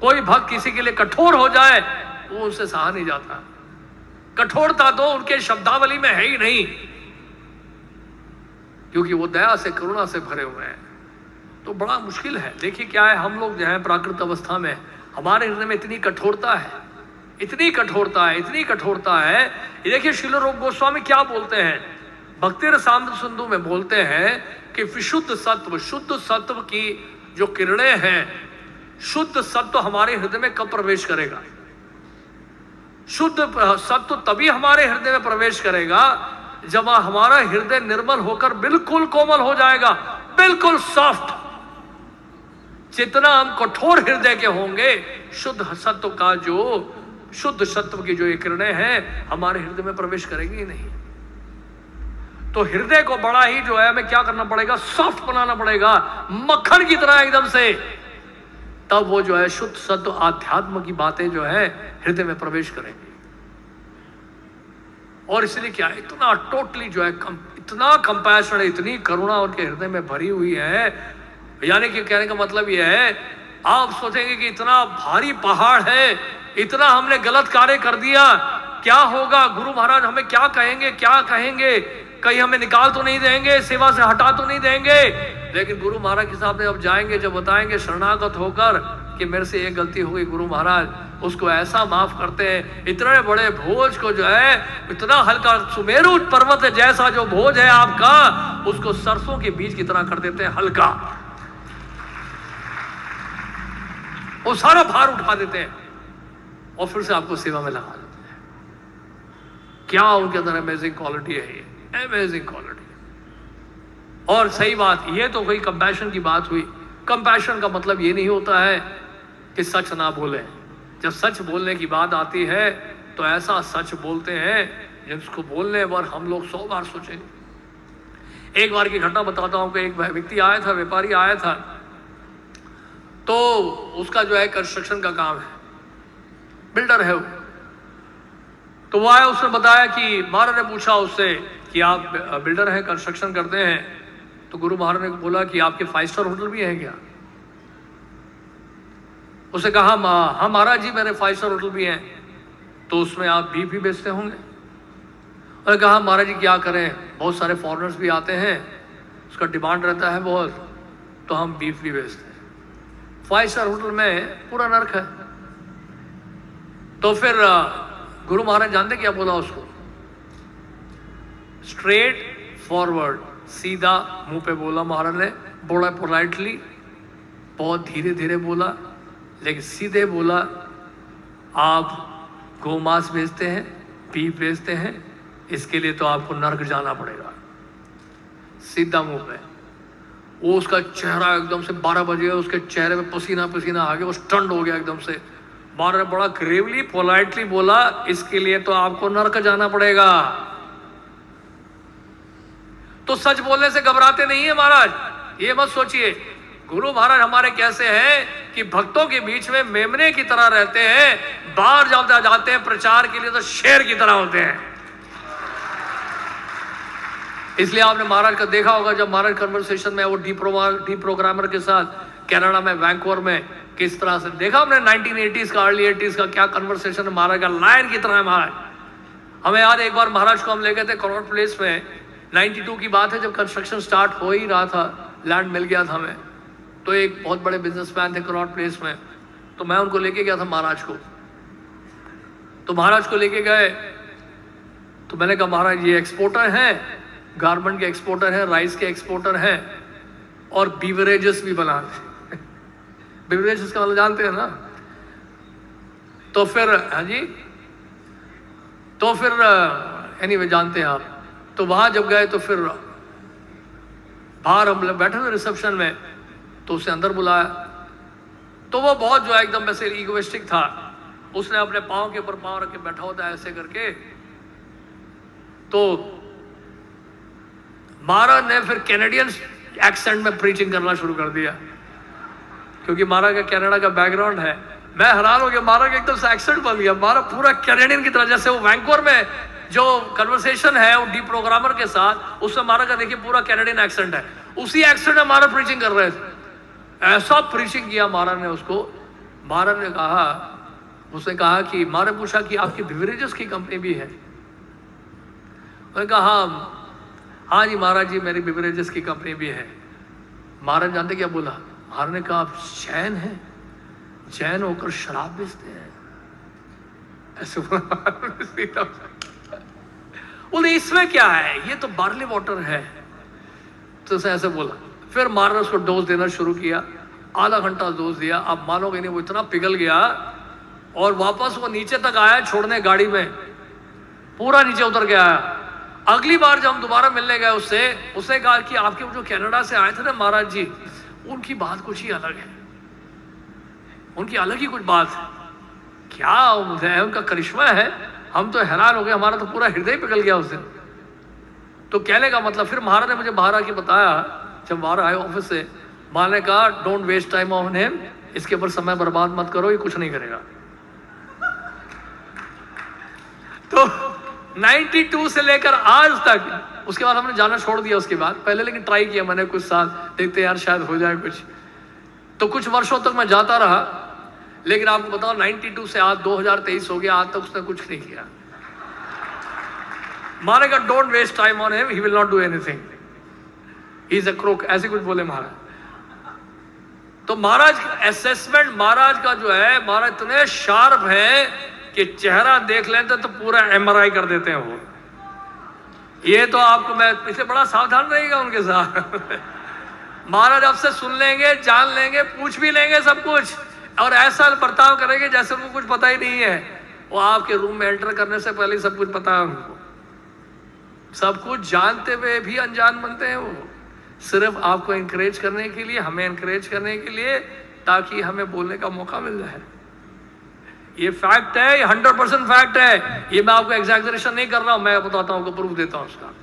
कोई भक्त किसी के लिए कठोर हो जाए वो उनसे सहा नहीं जाता। कठोरता तो उनके शब्दावली में है ही नहीं, क्योंकि वो दया से, करुणा से भरे हुए हैं। तो बड़ा मुश्किल है। देखिए क्या है, हम लोग जो है प्राकृत अवस्था में, हमारे हृदय में इतनी कठोरता है, इतनी कठोरता है, इतनी कठोरता है। ये देखिए श्रील रूप गोस्वामी क्या बोलते हैं, भक्ति रसामृत सिंधु में बोलते हैं कि विशुद्ध सत्व, शुद्ध सत्व की जो किरणें हैं, शुद्ध सत्व हमारे हृदय में कब प्रवेश करेगा? शुद्ध सत्व तभी हमारे हृदय में प्रवेश करेगा जब हमारा हृदय निर्मल होकर बिल्कुल कोमल हो जाएगा, बिल्कुल सॉफ्ट। जितना हम कठोर हृदय के होंगे, शुद्ध सत्व का जो शुद्ध सत्व की जो ये किरणें हैं हमारे हृदय में प्रवेश करेंगी ही नहीं। तो हृदय को बड़ा ही जो है हमें क्या करना पड़ेगा, सॉफ्ट बनाना पड़ेगा, मक्खन की तरह एकदम से। तब वो जो है शुद्ध सत्व आध्यात्म की बातें जो है हृदय में प्रवेश करेंगी। और इसलिए क्या है, इतना टोटली जो है इतना कंपैशन, इतनी करुणा उनके हृदय में भरी हुई है। यानी कि कहने का मतलब यह है, आप सोचेंगे कि इतना भारी पहाड़ है, इतना हमने गलत कार्य कर दिया, क्या होगा, गुरु महाराज हमें क्या कहेंगे, क्या कहेंगे, कहीं हमें निकाल तो नहीं देंगे, सेवा से हटा तो नहीं देंगे। लेकिन गुरु महाराज के सामने अब जाएंगे, जब बताएंगे शरणागत होकर कि मेरे से एक गलती हो गई, गुरु महाराज उसको ऐसा माफ करते हैं। इतने बड़े भोज को जो है, इतना हल्का सुमेरु पर्वत जैसा जो भोज है आपका, उसको सरसों के बीज की तरह कर देते हैं हल्का, वो सारा भार उठा देते हैं और फिर से आपको सेवा में लगा देते हैं। क्या उनके अंदर अमेजिंग क्वालिटी है, ये अमेजिंग क्वालिटी। और सही बात, ये तो कोई कंपैशन की बात हुई। कंपैशन का मतलब ये नहीं होता है कि सच ना बोले। जब सच बोलने की बात आती है तो ऐसा सच बोलते हैं जिसको बोलने पर हम लोग 100 बार सोचेंगे। एक बार की घटना बताता हूं कि एक व्यक्ति आया था, व्यापारी आया था, तो उसका जो है कंस्ट्रक्शन का काम है, बिल्डर है वो। तो वो आया, उसने बताया कि महाराज ने पूछा उससे कि आप बिल्डर हैं, कंस्ट्रक्शन करते हैं। तो गुरु महाराज ने बोला कि आपके 5 स्टार होटल भी है क्या? उसने कहा हाँ महाराज जी मेरे 5 स्टार होटल भी हैं। तो उसमें आप बीफ भी बेचते होंगे? और कहा महाराज जी क्या करें, बहुत सारे फॉरेनर्स भी आते हैं, उसका डिमांड रहता है बहुत, तो हम बीफ भी बेचते हैं। 5 स्टार होटल में पूरा नर्क है। तो फिर गुरु महाराज जानते क्या बोला उसको? स्ट्रेट फॉरवर्ड, सीधा मुंह पे बोला महाराज ने, बड़ा पोलाइटली, बहुत धीरे धीरे बोला, लेकिन सीधे बोला, आप गोमांस बेचते हैं, बीफ बेचते हैं, इसके लिए तो आपको नर्क जाना पड़ेगा। सीधा मुंह पे। वो उसका चेहरा एकदम से 12 बजे उसके चेहरे में पसीना पसीना आ गया, वो स्टंड हो गया एकदम से। महाराज ने बड़ा ग्रेवली पोलाइटली बोला, इसके लिए तो आपको नर्क जाना पड़ेगा। तो सच बोलने से घबराते नहीं है महाराज, ये मत सोचिए। गुरु महाराज हमारे कैसे हैं कि भक्तों के बीच में मेमने की तरह रहते हैं, बाहर जाते हैं प्रचार के लिए तो शेर की तरह होते हैं। इसलिए आपने महाराज का देखा होगा, जब महाराज कन्वर्सेशन में वो डी प्रोग्रामर के साथ कनाडा में वैंकूवर में किस तरह से देखा हमने 1980s का, अर्ली 80s का क्या कन्वर्सेशन महाराज का, लायन की तरह है महाराज। हमें याद, एक बार महाराज को हम ले गए थे कनॉट प्लेस में, 92 की बात है, जब कंस्ट्रक्शन स्टार्ट हो ही रहा था, लैंड मिल गया था हमें। तो एक बहुत बड़े बिजनेसमैन थे कनॉट प्लेस में, तो मैं उनको लेके गया था महाराज को। तो महाराज को लेके गए तो मैंने कहा महाराज ये एक्सपोर्टर हैं, गारमेंट के एक्सपोर्टर हैं, राइस के एक्सपोर्टर हैं, और बीवरेजेस भी बनाते हैं। बीवरेजेस का मतलब जानते हैं ना? तो फिर हाँ जी, तो फिर एनीवे जानते हैं आप। तो वहां जब गए तो फिर बाहर हम लोग बैठे थे रिसेप्शन में, तो उसे अंदर बुलाया। तो वो बहुत जो है एकदम वैसे ईगोइस्टिक था, उसने अपने पाँव के ऊपर पाँव रख के बैठा होता है ऐसे करके। तो महाराज ने फिर कैनेडियन एक्सेंट में प्रीचिंग करना शुरू कर दिया, क्योंकि महाराज का कनाडा का बैकग्राउंड है। मैं हैरान हो गया, महाराज का एकदम से एक्सेंट बन गया, महाराज पूरा कैनेडियन की तरह। जैसे वो वैंकूवर में जो कन्वर्सेशन है वो डी प्रोग्रामर के साथ, उसमें महाराज का देखिए पूरा कैनेडियन एक्सेंट है, उसी एक्सेंट में महाराज प्रीचिंग कर रहे थे। ऐसा प्रीचिंग किया महाराज ने उसको। महाराज ने कहा, उसने कहा कि महाराज पूछा कि आपकी बिवरेजेस की कंपनी भी है? उसने कहा हाँ जी महाराज जी मेरी बिवरेजेस की कंपनी भी है। महाराज जानते क्या बोला? महाराज ने कहा आप जैन हैं, जैन होकर शराब बेचते हैं? ऐसे बोले इसमें क्या है, ये तो बार्ली वाटर है। तो उसने ऐसे बोला। फिर महाराज ने उसको डोज देना शुरू किया, आधा घंटा डोज दिया। अब मानोगे नहीं, वो इतना पिघल गया और वापस वो नीचे तक आया छोड़ने गाड़ी में, पूरा नीचे उतर के आया। अगली बार जब हम दोबारा मिलने गए उससे, उसने कहा कि आपके जो कनाडा से आए थे ना महाराज जी, उनकी बात कुछ ही अलग है, उनकी अलग ही कुछ बात है। क्या है उनका करिश्मा है। हम तो हैरान हो गए, हमारा तो पूरा हृदय पिघल गया उस दिन। तो कहने का मतलब, फिर महाराज ने मुझे बाहर आके बताया, जब बाहर आए ऑफिस से, महाराज ने कहा don't waste time on him, इसके ऊपर समय बर्बाद मत करो, ये कुछ नहीं करेगा। तो 92 से लेकर आज तक, उसके बाद हमने जाना छोड़ दिया उसके बाद। पहले लेकिन ट्राई किया मैंने कुछ साल, देखते यार शायद हो जाए कुछ। तो कुछ वर्षों तक मैं जाता रहा, लेकिन आपको बताओ 92 से आज 2023 हो गया, आज तक उसने कुछ नहीं किया। महाराज का don't waste time on him, he will not do anything, he is a crook, ऐसे कुछ बोले महाराज। तो महाराज असेसमेंट महाराज का जो है, महाराज इतने शार्प है कि चेहरा देख लेते तो पूरा एमआरआई कर देते हैं वो। ये तो आपको मैं इसलिए बड़ा सावधान रहेगा उनके साथ। महाराज आपसे सुन लेंगे, जान लेंगे, पूछ भी लेंगे सब कुछ, और ऐसा बर्ताव करेंगे जैसे उनको कुछ पता ही नहीं है। वो आपके रूम में एंटर करने से पहले सब कुछ पता है उनको। सब कुछ जानते हुए भी अनजान बनते हैं वो, सिर्फ आपको एनकरेज करने के लिए, हमें एनकरेज करने के लिए, ताकि हमें बोलने का मौका मिल जाए। ये फैक्ट है, ये 100% फैक्ट है। ये मैं आपको एग्जैजरेशन नहीं कर रहा हूं, मैं बताता हूं, आपको प्रूफ देता हूं उसका।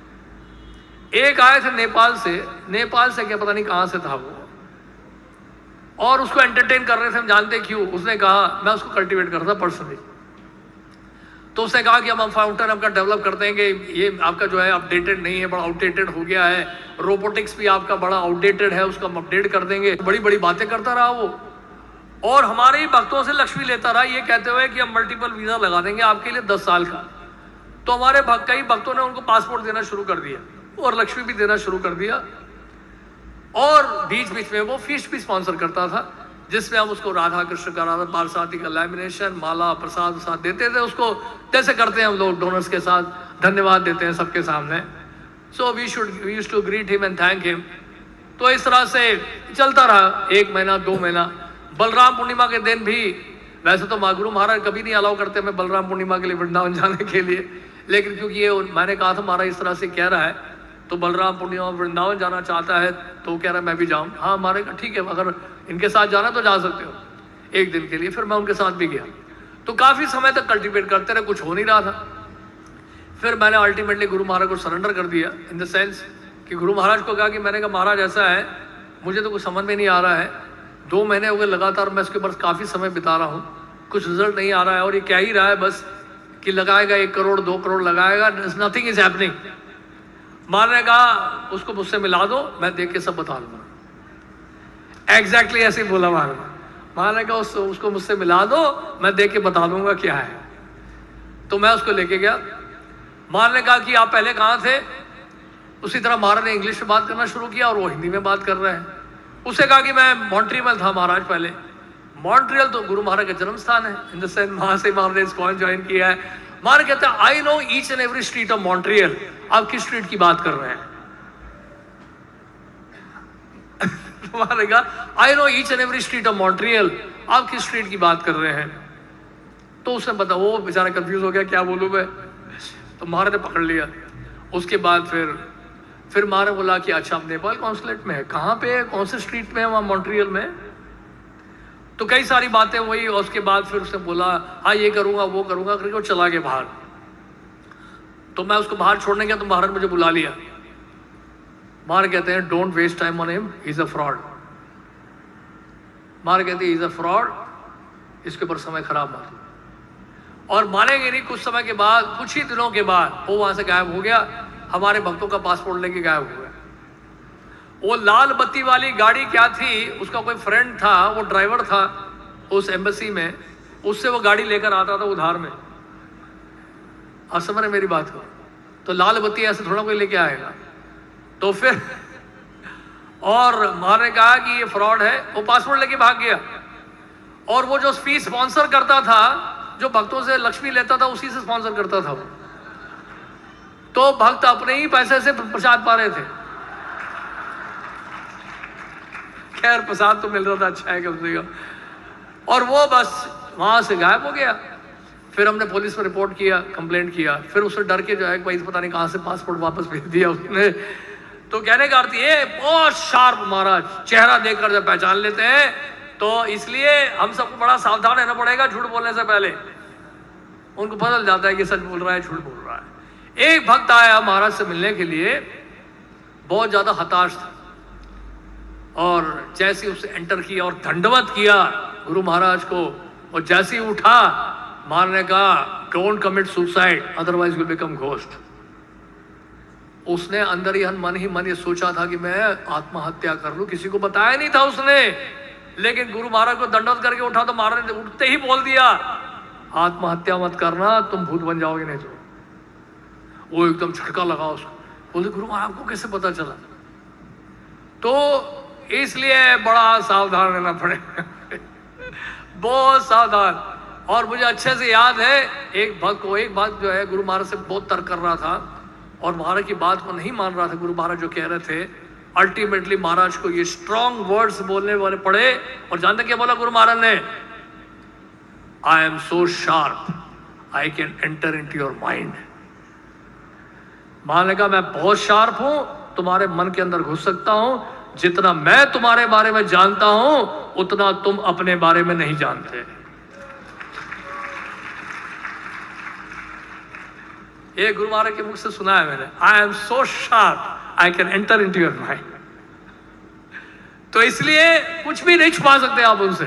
एक आए थे नेपाल से क्या पता नहीं कहां से था वो, और उसको एंटरटेन कर रहे थे, हम जानते क्यों। उसने कहा, मैं उसको कल्टीवेट कर रहा था पर्सनली, तो उसने कहा कि हम फाउंटेन आपका डेवलप कर देंगे, ये आपका जो है अपडेटेड नहीं है, बड़ा आउटडेटेड हो गया है, रोबोटिक्स भी आपका बड़ा आउटडेटेड है, उसको हम अपडेट कर देंगे। बड़ी बड़ी बातें करता रहा वो, और हमारे ही भक्तों से लक्ष्मी लेता रहा, ये कहते हुए कि हम मल्टीपल वीजा लगा देंगे आपके लिए 10 साल का। तो हमारे कई भक्तों ने उनको पासपोर्ट देना शुरू कर दिया और लक्ष्मी भी देना शुरू कर दिया, और बीच बीच में वो फीस्ट भी स्पॉन्सर करता था, जिसमें हम उसको राधा कृष्ण का, राधा पार्वती का लैमिनेशन, माला, प्रसाद साथ देते थे उसको, जैसे करते हैं हम लोग डोनर्स के साथ, धन्यवाद देते हैं सबके सामने। So we used to greet him and thank him. तो इस तरह से चलता रहा 1 महीना 2 महीना। बलराम पूर्णिमा के दिन भी, वैसे तो गुरु महाराज कभी नहीं अलाउ करते मैं बलराम पूर्णिमा के लिए वृंदावन जाने के लिए, लेकिन क्योंकि ये मैंने कहा था महाराज इस तरह से कह रहा है, तो बलराम पूर्णिमा वृंदावन जाना चाहता है, तो कह रहा है मैं भी जाऊँ। हाँ हमारे का ठीक है, अगर इनके साथ जाना तो जा सकते हो 1 दिन के लिए। फिर मैं उनके साथ भी गया, तो काफ़ी समय तक कल्टीवेट करते रहे, कुछ हो नहीं रहा था। फिर मैंने अल्टीमेटली गुरु महाराज को सरेंडर कर दिया, इन द सेंस कि गुरु महाराज को कहा कि मैंने कहा महाराज ऐसा है, मुझे तो कुछ समझ में नहीं आ रहा है, 2 महीने हो गए लगातार मैं इसके ऊपर काफ़ी समय बिता रहा हूँ, कुछ रिजल्ट नहीं आ रहा है, और ये क्या ही रहा है बस कि लगाएगा 1 करोड़ 2 करोड़ लगाएगा, नथिंग इज हैपनिंग। महाराज ने कहा उसको मुझसे मिला दो, मैं देख के सब बता दूंगा। एग्जैक्टली ऐसे ही बोला महाराज ने कहा उसको मुझसे मिला दो, मैं देख के बता दूंगा क्या है। तो मैं उसको लेके गया। महाराज ने कहा कि आप पहले कहाँ थे। उसी तरह महाराज ने इंग्लिश में बात करना शुरू किया और वो हिंदी में बात कर रहे हैं। उससे कहा कि मैं मॉन्ट्रियल में था महाराज पहले। मॉन्ट्रियल तो गुरु महाराज का जन्म स्थान है, इन द सेंस वहां से महाराज ने इस्कॉन ज्वाइन किया है। महाराज कहते हैं I know each and every street of Montreal. आप किस स्ट्रीट की बात कर रहे हैं? महाराज कहा I know each and every street of Montreal, आप किस स्ट्रीट की बात कर रहे हैं? तो उसने बता, वो बेचारा कंफ्यूज हो गया क्या बोलूं मैं। तो महाराज ने पकड़ लिया। उसके बाद फिर महाराज बोला कि अच्छा आप नेपाल कॉन्सुलेट में है, कहाँ पे है, कौन से स्ट्रीट में है? वहाँ मॉन्ट्रियल में। तो कई सारी बातें वही। और उसके बाद फिर उसने बोला हाँ ये करूँगा वो करूँगा करके वो चला गया बाहर। तो मैं उसको बाहर छोड़ने गया तो महाराज मुझे बुला लिया। महाराज कहते हैं don't waste time on him, he is a fraud. महाराज कहते हैं ही इज अ फ्रॉड, इसके ऊपर समय खराब मत। और मानेंगे नहीं, कुछ समय के बाद, कुछ ही दिनों के बाद वो वहां से गायब हो गया। हमारे भक्तों का पासपोर्ट लेके गायब हो गया। वो लाल बत्ती वाली गाड़ी क्या थी, उसका कोई फ्रेंड था, वो ड्राइवर था उस एम्बेसी में, उससे वो गाड़ी लेकर आता था उधार में। आप समझ रहे मेरी बात को? तो लाल बत्ती ऐसे थोड़ा कोई लेके आएगा। तो फिर और महाराज ने कहा कि ये फ्रॉड है, वो पासपोर्ट लेके भाग गया। और वो जो फीस स्पॉन्सर करता था, जो भक्तों से लक्ष्मी लेता था उसी से स्पॉन्सर करता था वो। तो भक्त अपने ही पैसे से प्रसाद पा रहे थे। खैर प्रसाद तो मिल रहा था, अच्छा है कम से कम। और वो बस वहां से गायब हो गया। फिर हमने पुलिस में रिपोर्ट किया, कंप्लेंट किया। फिर उससे डर के जो है भाई पता नहीं कहां से पासपोर्ट वापस भेज दिया उसने। तो कहने का अर्थ ये बहुत शार्प महाराज, चेहरा देखकर जब पहचान लेते हैं तो इसलिए हम सबको बड़ा सावधान रहना पड़ेगा झूठ बोलने से पहले। उनको पता चल जाता है कि सच बोल रहा है झूठ बोल रहा है। एक भक्त आया महाराज से मिलने के लिए, बहुत ज्यादा हताश था, और जैसे उसे एंटर किया और दंडवत किया गुरु महाराज को, और जैसे ही उठा मारने का don't commit suicide otherwise will become ghost. उसने अंदर ही मन ये सोचा था कि मैं आत्महत्या कर लूं, किसी को बताया नहीं था उसने। लेकिन गुरु महाराज को दंडवत करके उठा तो महाराज ने उठते ही बोल दिया आत्महत्या मत करना, तुम भूत बन जाओगे नहीं तो। वो एकदम झटका लगा उसको, बोले गुरु महाराज को कैसे पता चला? तो इसलिए बड़ा सावधान रहना पड़ेगा बहुत सावधान। और मुझे अच्छे से याद है एक भक्त को, एक भक्त जो है गुरु महाराज से बहुत तर्क कर रहा था और महाराज की बात को नहीं मान रहा था। गुरु महाराज जो कह रहे थे, अल्टीमेटली महाराज को ये स्ट्रॉन्ग वर्ड्स बोलने वाले पड़े। और जानते क्या बोला गुरु महाराज ने? I am so sharp I can enter into your mind. महाराज ने कहा मैं बहुत शार्प हूं, तुम्हारे मन के अंदर घुस सकता हूं। जितना मैं तुम्हारे बारे में जानता हूं उतना तुम अपने बारे में नहीं जानते। ये गुरु महाराज के मुख से सुना है मैंने, आई am so sharp I can enter into your mind. तो इसलिए कुछ भी नहीं छुपा सकते आप उनसे।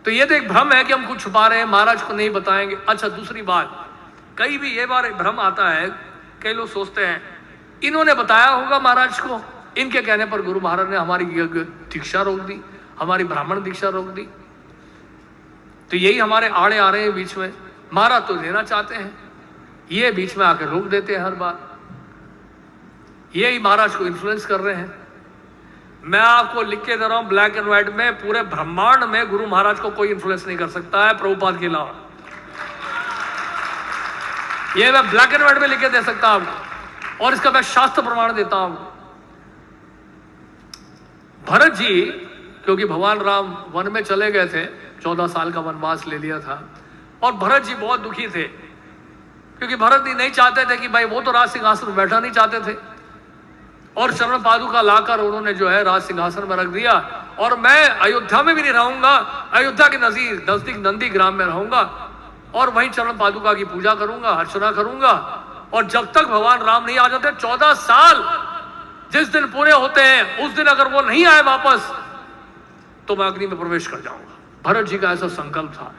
तो ये तो एक भ्रम है कि हम कुछ छुपा रहे हैं, महाराज को नहीं बताएंगे। अच्छा दूसरी बात, कई भी ये बार भ्रम आता है, कई लोग सोचते हैं इन्होंने बताया होगा महाराज को, इनके कहने पर गुरु महाराज ने हमारी दीक्षा रोक दी, हमारी ब्राह्मण दीक्षा रोक दी। तो यही हमारे आड़े आ रहे हैं बीच में। महाराज तो देना चाहते हैं, ये बीच में आकर रोक देते हैं हर बार। यही महाराज को इन्फ्लुएंस कर रहे हैं। मैं आपको लिख के दे रहा हूं ब्लैक एंड व्हाइट में, पूरे ब्रह्मांड में गुरु महाराज को कोई इन्फ्लुएंस नहीं कर सकता है प्रभुपाद के अलावा। ये मैं ब्लैक एंड व्हाइट में लिख के दे सकता हूं आपको, और इसका मैं शास्त्र प्रमाण देता हूं। भरत जी, क्योंकि भगवान राम वन में चले गए थे, 14 साल का वनवास ले लिया था, और भरत जी बहुत दुखी थे क्योंकि भरत जी नहीं चाहते थे कि भाई वो तो राज सिंहासन में बैठा नहीं चाहते थे, और चरण पादुका लाकर उन्होंने जो है राज सिंहासन में रख दिया। और मैं अयोध्या में भी नहीं रहूंगा, अयोध्या के नजदीक नंदी ग्राम में रहूंगा और वहीं चरण पादुका की पूजा करूंगा, अर्चना करूंगा। और जब तक भगवान राम नहीं आ जाते, 14 साल जिस दिन पूरे होते हैं उस दिन अगर वो नहीं आए वापस तो मैं अग्नि में प्रवेश कर जाऊंगा। भरत जी का ऐसा संकल्प था।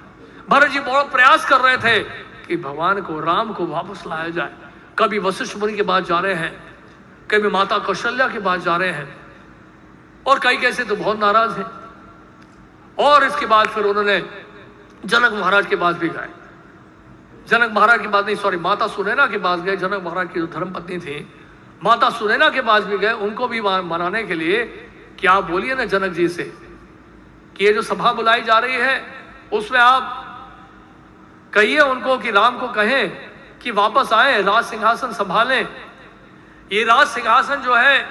भरत जी बहुत प्रयास कर रहे थे कि भगवान को, राम को वापस लाया जाए। कभी वशिष्ठ मुनि के पास जा रहे हैं, कभी माता कौशल्या के पास जा रहे हैं, और कई कैसे तो बहुत नाराज हैं। और इसके बाद फिर उन्होंने जनक महाराज के पास भी गए। जनक महाराज के पास नहीं, सॉरी, माता सुनैना के पास गए। जनक महाराज की जो धर्मपत्नी थी, माता सुनैना के पास भी गए, उनको भी मनाने के लिए कि आप बोलिए ना जनक जी से कि ये जो सभा बुलाई जा रही है उसमें आप कहिए उनको कि राम को कहें कि वापस आए, राज सिंहासन संभालें। ये राज सिंहासन जो है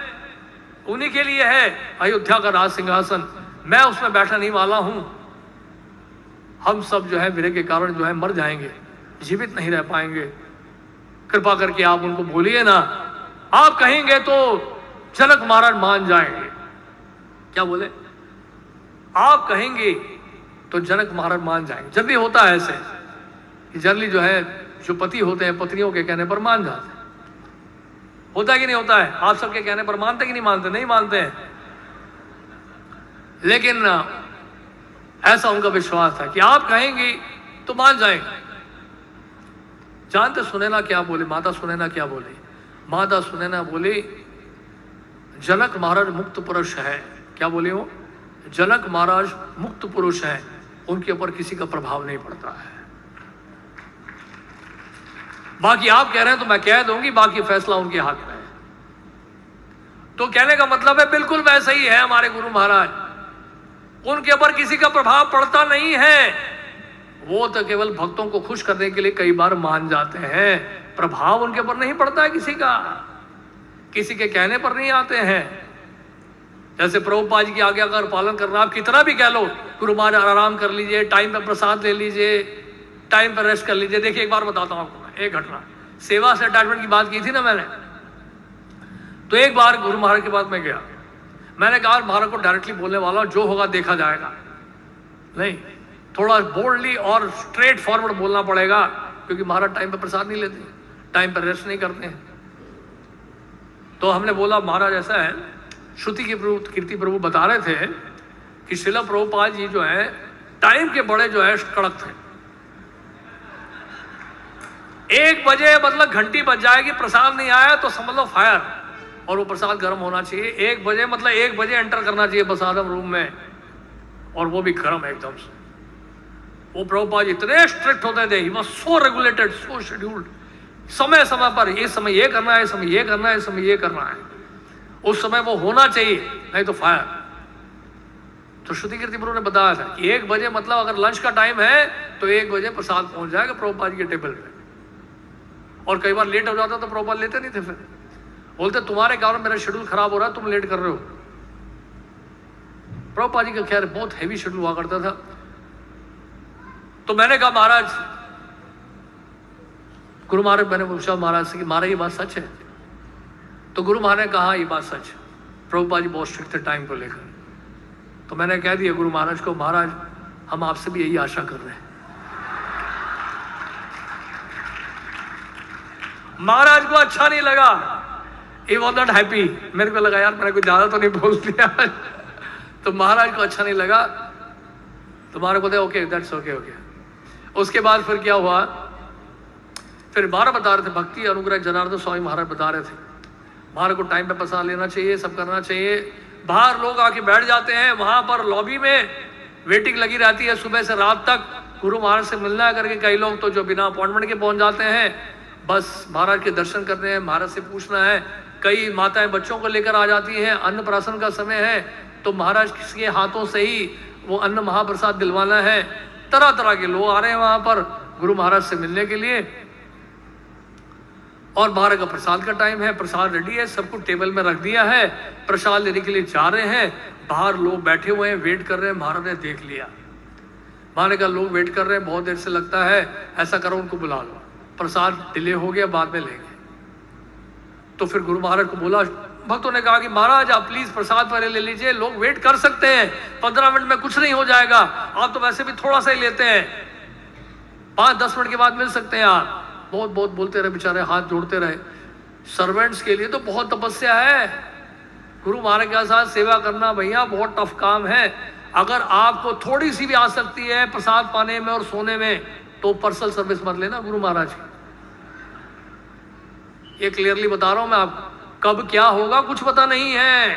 उन्हीं के लिए है, अयोध्या का राज सिंहासन। मैं उसमें बैठा नहीं वाला हूं। हम सब जो है विरह के कारण जो है मर जाएंगे, जीवित नहीं रह पाएंगे। कृपा करके आप उनको बोलिए ना, आप कहेंगे तो जनक महाराज मान जाएंगे। क्या बोले? आप कहेंगे तो जनक महाराज मान जाएंगे। जल्दी होता है ऐसे कि जनरली जो है जो पति होते हैं पत्नियों के कहने पर मान जाते हैं। होता है कि नहीं होता है? आप सबके कहने पर मानते कि नहीं मानते? नहीं मानते हैं, लेकिन ऐसा उनका विश्वास था कि आप कहेंगे तो मान जाएंगे। जानते सुनैना क्या बोले? माता सुनैना क्या बोली? माता सुनैना बोली जनक महाराज मुक्त पुरुष है। क्या बोली वो? जनक महाराज मुक्त पुरुष है, उनके ऊपर किसी का प्रभाव नहीं पड़ता है। बाकी आप कह रहे हैं तो मैं कह दूंगी, बाकी फैसला उनके हाथ में है। तो कहने का मतलब है बिल्कुल वैसा ही है हमारे गुरु महाराज, उनके ऊपर किसी का प्रभाव पड़ता नहीं है। वो तो केवल भक्तों को खुश करने के लिए कई बार मान जाते हैं, प्रभाव उनके ऊपर नहीं पड़ता है किसी का, किसी के कहने पर नहीं आते हैं। जैसे प्रभुपाद जी की आज्ञा का पालन करना, आप कितना भी कह लो गुरु महाराज आराम कर लीजिए, टाइम पे प्रसाद ले लीजिए, टाइम पे रेस्ट कर लीजिए। देखिए एक बार बताता हूँ आपको एक घटना, सेवा से अटैचमेंट की बात की थी ना मैंने, तो एक बार गुरु महाराज के पास मैं गया, मैंने कहा महाराज को डायरेक्टली बोलने वाला हूं, जो होगा देखा जाएगा, नहीं थोड़ा बोल्डली और स्ट्रेट फॉरवर्ड बोलना पड़ेगा, क्योंकि महाराज टाइम पे प्रसाद नहीं लेते, टाइम पर रेस्ट नहीं करते हैं। तो हमने बोला महाराज ऐसा है, श्रुति के प्रभु कीर्ति प्रभु बता रहे थे कि श्रील प्रभुपाद जी जो है टाइम के बड़े जो है कड़क थे। 1 बजे मतलब घंटी बज जाएगी, प्रसाद नहीं आया तो समझ लो फायर, और वो प्रसाद गर्म होना चाहिए। 1 बजे मतलब 1 बजे एंटर करना चाहिए प्रसादम रूम में, और वो भी गर्म एकदम से। वो प्रभुपाद इतने स्ट्रिक्ट होते थे, he was so regulated, so scheduled, समय समय पर इस समय ये करना है, इस समय ये करना है, इस समय ये करना है, उस समय वो होना चाहिए, नहीं तो फायर। तो श्रुति कीर्ति प्रभु ने बताया था कि 1 बजे मतलब अगर लंच का टाइम है तो 1 बजे प्रसाद पहुंच जाएगा प्रभुपाद जी के टेबल पे। और कई बार लेट हो जाता तो प्रभुपाद लेते नहीं थे, फिर बोलते तुम्हारे कारण मेरा शेड्यूल खराब हो रहा है, तुम लेट कर रहे हो। प्रभुपाद जी का खैर बहुत हैवी शेड्यूल हुआ करता था। तो मैंने कहा महाराज, गुरु महाराज, मैंने पूछा महाराज से कि महाराज ये बात सच है? तो गुरु महाराज ने कहा ये बात सच है, प्रभुपाद जी बहुत स्ट्रिक्ट थे टाइम को लेकर। तो मैंने कह दिया गुरु महाराज को, महाराज हम आपसे भी यही आशा कर रहे हैं। महाराज को अच्छा नहीं लगा, he was not happy। मेरे को लगा यार मैंने कुछ ज्यादा तो नहीं बोल दिया तो महाराज को अच्छा नहीं लगा, तो महाराज बोलते ओके दैट्स ओके ओके। उसके बाद फिर क्या हुआ, फिर महाराज बता रहे थे, भक्ति अनुग्रह जनार्दन स्वामी महाराज बता रहे थे महाराज को टाइम पे प्रसाद लेना चाहिए, सब करना चाहिए। बाहर लोग आके बैठ जाते हैं, वहां पर लॉबी में वेटिंग लगी रहती है सुबह से रात तक, गुरु महाराज से मिलना करके कई लोग तो जो बिना अपॉइंटमेंट के पहुंच जाते हैं, बस महाराज के दर्शन करने हैं, महाराज से पूछना है। कई माताएं बच्चों को लेकर आ जाती हैं, अन्नप्राशन का समय है तो महाराज के हाथों से ही वो अन्न महाप्रसाद दिलवाना है। तरह तरह के लोग आ रहे हैं वहां पर गुरु महाराज से मिलने के लिए, और महाराज का प्रसाद का टाइम है, प्रसाद रेडी है, सबको टेबल में रख दिया है, प्रसाद लेने के लिए जा रहे हैं। बाहर लोग बैठे हुए हैं, वेट कर रहे हैं। महाराज ने देख लिया, महाराज का लोग वेट कर रहे हैं, बहुत देर से लगता है, ऐसा करो उनको बुला लो, प्रसाद डिले हो गया, बाद में लेंगे। तो फिर गुरु महाराज को बोला, भक्तों ने कहा कि महाराज आप प्लीज प्रसाद पहले ले लीजिए, लोग वेट कर सकते हैं, 15 मिनट में कुछ नहीं हो जाएगा, आप तो वैसे भी थोड़ा सा ही लेते हैं, 5-10 मिनट के बाद मिल सकते हैं आप। बहुत बहुत बोलते रहे बेचारे, हाथ जोड़ते रहे। सर्वेंट्स के लिए तो बहुत तपस्या है, गुरु महाराज के साथ सेवा करना भैया बहुत टफ काम है। अगर आपको थोड़ी सी भी आसक्ति है प्रसाद पाने में और सोने में, तो पर्सनल सर्विस मत लेना गुरु महाराज की, ये क्लियरली बता रहा हूं मैं आपको। कब क्या होगा कुछ पता नहीं है।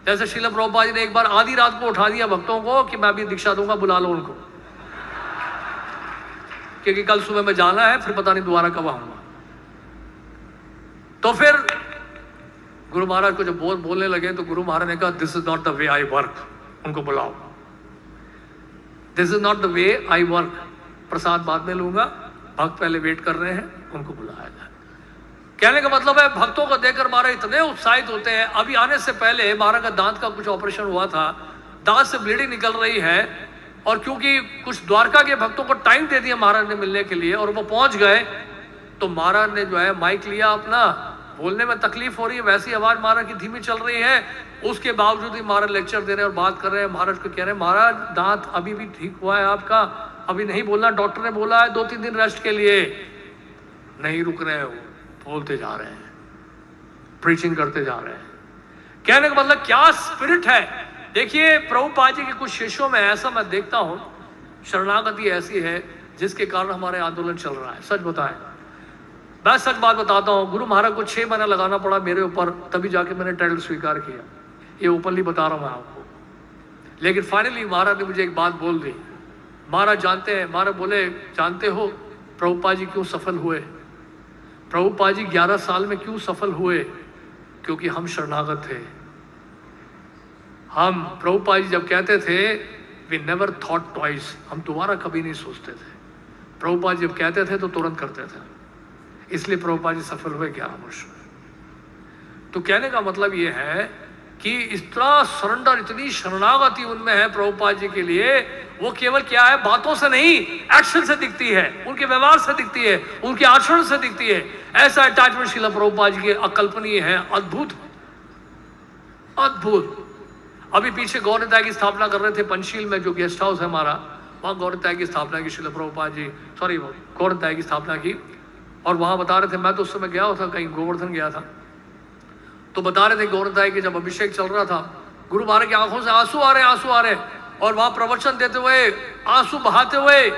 जैसे श्रील प्रभुपाद जी ने एक बार आधी रात को उठा दिया भक्तों को कि मैं अभी दीक्षा दूंगा, बुला लो उनको, क्योंकि कल सुबह में जाना है, फिर पता नहीं दोबारा कब आऊंगा। तो फिर गुरु महाराज को जब बोलने लगे तो गुरु महाराज ने कहा this is not the way I work, उनको बुलाओ, this is not the way I work, प्रसाद बाद में लूंगा, भक्त पहले वेट कर रहे हैं, उनको बुलाया जाए। कहने का मतलब है भक्तों को देखकर महाराज इतने उत्साहित होते हैं। अभी आने से पहले महाराज का दांत का कुछ ऑपरेशन हुआ था, दांत से ब्लीडिंग निकल रही है, और क्योंकि कुछ द्वारका के भक्तों को टाइम दे दिया महाराज ने मिलने के लिए, और वो पहुंच गए, तो महाराज ने जो है माइक लिया अपना, बोलने में तकलीफ हो रही है, वैसी आवाज महाराज की धीमी चल रही है, उसके बावजूद ही महाराज लेक्चर दे रहे हैं और बात कर रहे हैं। महाराज को कह रहे हैं महाराज दांत अभी भी ठीक हुआ है आपका, अभी नहीं बोलना, डॉक्टर ने बोला है 2-3 दिन रेस्ट के लिए। नहीं रुक रहे हो, बोलते जा रहे हैं, प्रीचिंग करते जा रहे हैं। कहने का मतलब क्या स्पिरिट है। देखिए प्रभुपाद जी के कुछ शिष्यों में ऐसा मैं देखता हूं, शरणागति ऐसी है जिसके कारण हमारे आंदोलन चल रहा है। सच बताएं, मैं सच बात बताता हूं, गुरु महाराज को 6 महीना लगाना पड़ा मेरे ऊपर, तभी जाके मैंने टाइटल स्वीकार किया। ये ओपनली बता रहा हूं मैं आपको। लेकिन फाइनली महाराज ने मुझे एक बात बोल दी। महाराज जानते हैं, महाराज बोले जानते हो प्रभुपाद जी क्यों सफल हुए? प्रभुपाद जी 11 साल में क्यों सफल हुए? क्योंकि हम शरणागत थे। हम प्रभुपाद जी जब कहते थे वी नेवर थॉट ट्वाइस, हम दोबारा कभी नहीं सोचते थे। प्रभुपाद जब कहते थे तो तुरंत करते थे, इसलिए प्रभुपाद जी सफल हुए 11 वर्ष में। तो कहने का मतलब ये है कि इतना सरेंडर, इतनी शरणागति उनमें है प्रभुपाद जी के लिए, वो केवल क्या है, बातों से नहीं, एक्शन से दिखती है, उनके व्यवहार से दिखती है, उनके आचरण से दिखती है। ऐसा अटैचमेंट श्रील प्रभुपाद जी के अकल्पनीय है, अद्भुत अद्भुत। अभी पीछे गौरताय की स्थापना कर रहे थे पंचशील में, जो गेस्ट हाउस है हमारा, वहां गौरताय की स्थापना की श्रील प्रभुपाद जी, सॉरी गौरताय की स्थापना की। और वहां बता रहे थे, मैं तो उस समय गया था, कहीं गोवर्धन गया था, तो बता रहे थे गौरताय कि जब अभिषेक चल रहा था, गुरु महाराज की आंखों से आंसू आ रहे, आंसू आ रहे, और वहां प्रवचन देते हुए आंसू बहाते हुए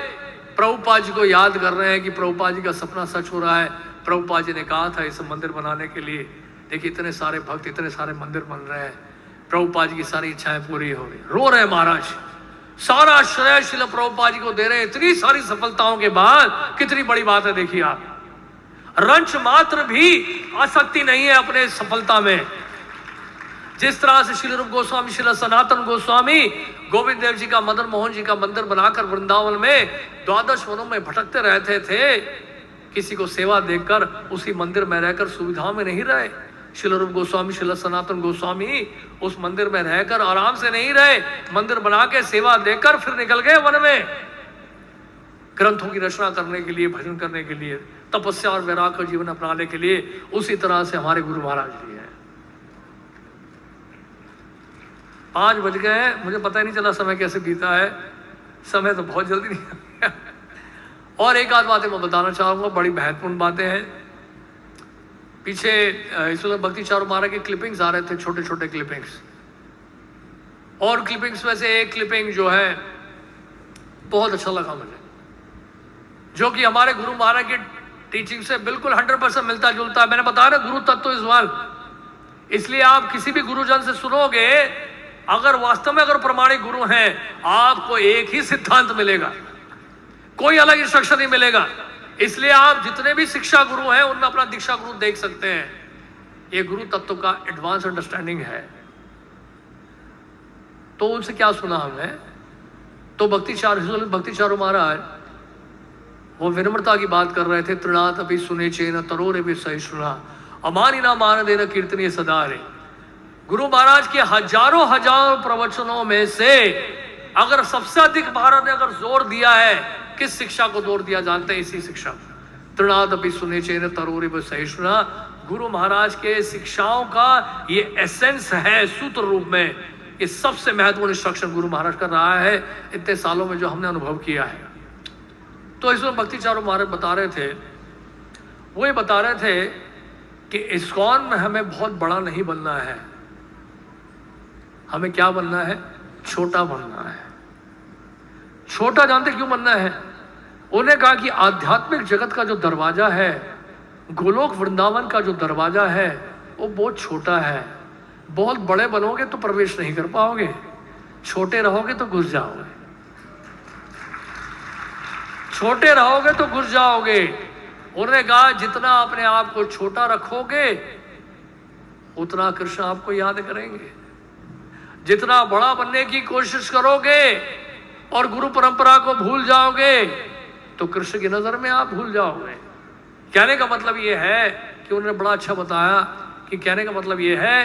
प्रभुपाद जी को याद कर रहे हैं कि प्रभुपाद जी का सपना सच हो रहा है। प्रभुपाद जी ने कहा था इस मंदिर बनाने के लिए, देखिए इतने सारे भक्त, इतने सारे मंदिर बन रहे हैं, प्रभुपाद जी की सारी इच्छाएं पूरी हो रही। रो रहे हैं महाराज, सारा श्रेय श्रील प्रभुपाद जी को दे रहे हैं, इतनी सारी सफलताओं के बाद। कितनी बड़ी बात है, देखिए आप, रंच मात्र भी आसक्ति नहीं है अपने सफलता में। जिस तरह से श्री रूप गोस्वामी, श्री सनातन गोस्वामी गोविंद देव जी का, मदन मोहन जी का मंदिर बनाकर वृंदावन में 12 वनों में भटकते रहते थे, किसी को सेवा देकर उसी मंदिर में रहकर सुविधाओं में नहीं रहे। श्री रूप गोस्वामी, श्री सनातन गोस्वामी उस मंदिर में रहकर आराम से नहीं रहे, मंदिर बना के सेवा देकर फिर निकल गए वन में, ग्रंथों की रचना करने के लिए, भजन करने के लिए, तपस्या और वैराग्य का जीवन अपनाने के लिए। उसी तरह से हमारे गुरु महाराज जी हैं। 5 बज गए, मुझे पता ही नहीं चला समय कैसे बीता है, समय तो बहुत जल्दी नहीं। और एक आध बातें मैं बताना चाहूंगा, बड़ी महत्वपूर्ण बातें हैं। पीछे ईश्वर भक्ति चारू महाराज के क्लिपिंग्स आ रहे थे, छोटे छोटे क्लिपिंग्स, और क्लिपिंग्स में से एक क्लिपिंग जो है बहुत अच्छा लगा मुझे, जो कि हमारे गुरु महाराज की टीचिंग से बिल्कुल 100% मिलता जुलता है। मैंने बताया ना, गुरु तत्व इस वन, इसलिए आप किसी भी गुरुजन से सुनोगे, अगर वास्तव में अगर प्रमाणिक गुरु हैं, आपको एक ही सिद्धांत मिलेगा, कोई अलग इंस्ट्रक्शन नहीं मिलेगा। इसलिए आप जितने भी शिक्षा गुरु हैं उनमें अपना दीक्षा गुरु देख सकते हैं। ये गुरु तत्व का एडवांस अंडरस्टैंडिंग है। तो उनसे क्या सुना हमने, तो भक्ति चारू महाराज वो विनम्रता की बात कर रहे थे। तृणात अभी सुने चेन तरोरे भी सहिष्णुना, अमानी ना मान देना कीर्तनीय सदा रे। गुरु महाराज के हजारों प्रवचनों में से अगर सबसे अधिक भारत ने अगर जोर दिया है, किस शिक्षा को जोर दिया जानते हैं? इसी शिक्षा, तृणात अभी सुने चेन तरोरे भी सहिष्णुना। गुरु महाराज के शिक्षाओं का ये एसेंस है सूत्र रूप में। ये सबसे महत्वपूर्ण इंस्ट्रक्शन गुरु महाराज का रहा है इतने सालों में, जो हमने अनुभव किया है। तो इसमें भक्ति चारू महाराज बता रहे थे, वो ये बता रहे थे कि इस्कॉन में हमें बहुत बड़ा नहीं बनना है, हमें क्या बनना है? छोटा बनना है। छोटा जानते क्यों बनना है? उन्हें कहा कि आध्यात्मिक जगत का जो दरवाजा है, गोलोक वृंदावन का जो दरवाजा है, वो बहुत छोटा है। बहुत बड़े बनोगे तो प्रवेश नहीं कर पाओगे, छोटे रहोगे तो घुस जाओगे, छोटे रहोगे तो घुस जाओगे। उन्होंने कहा जितना अपने आप को छोटा रखोगे उतना कृष्ण आपको याद करेंगे। जितना बड़ा बनने की कोशिश करोगे और गुरु परंपरा को भूल जाओगे तो कृष्ण की नजर में आप भूल जाओगे। कहने का मतलब ये है कि उन्होंने बड़ा अच्छा बताया कि कहने का मतलब ये है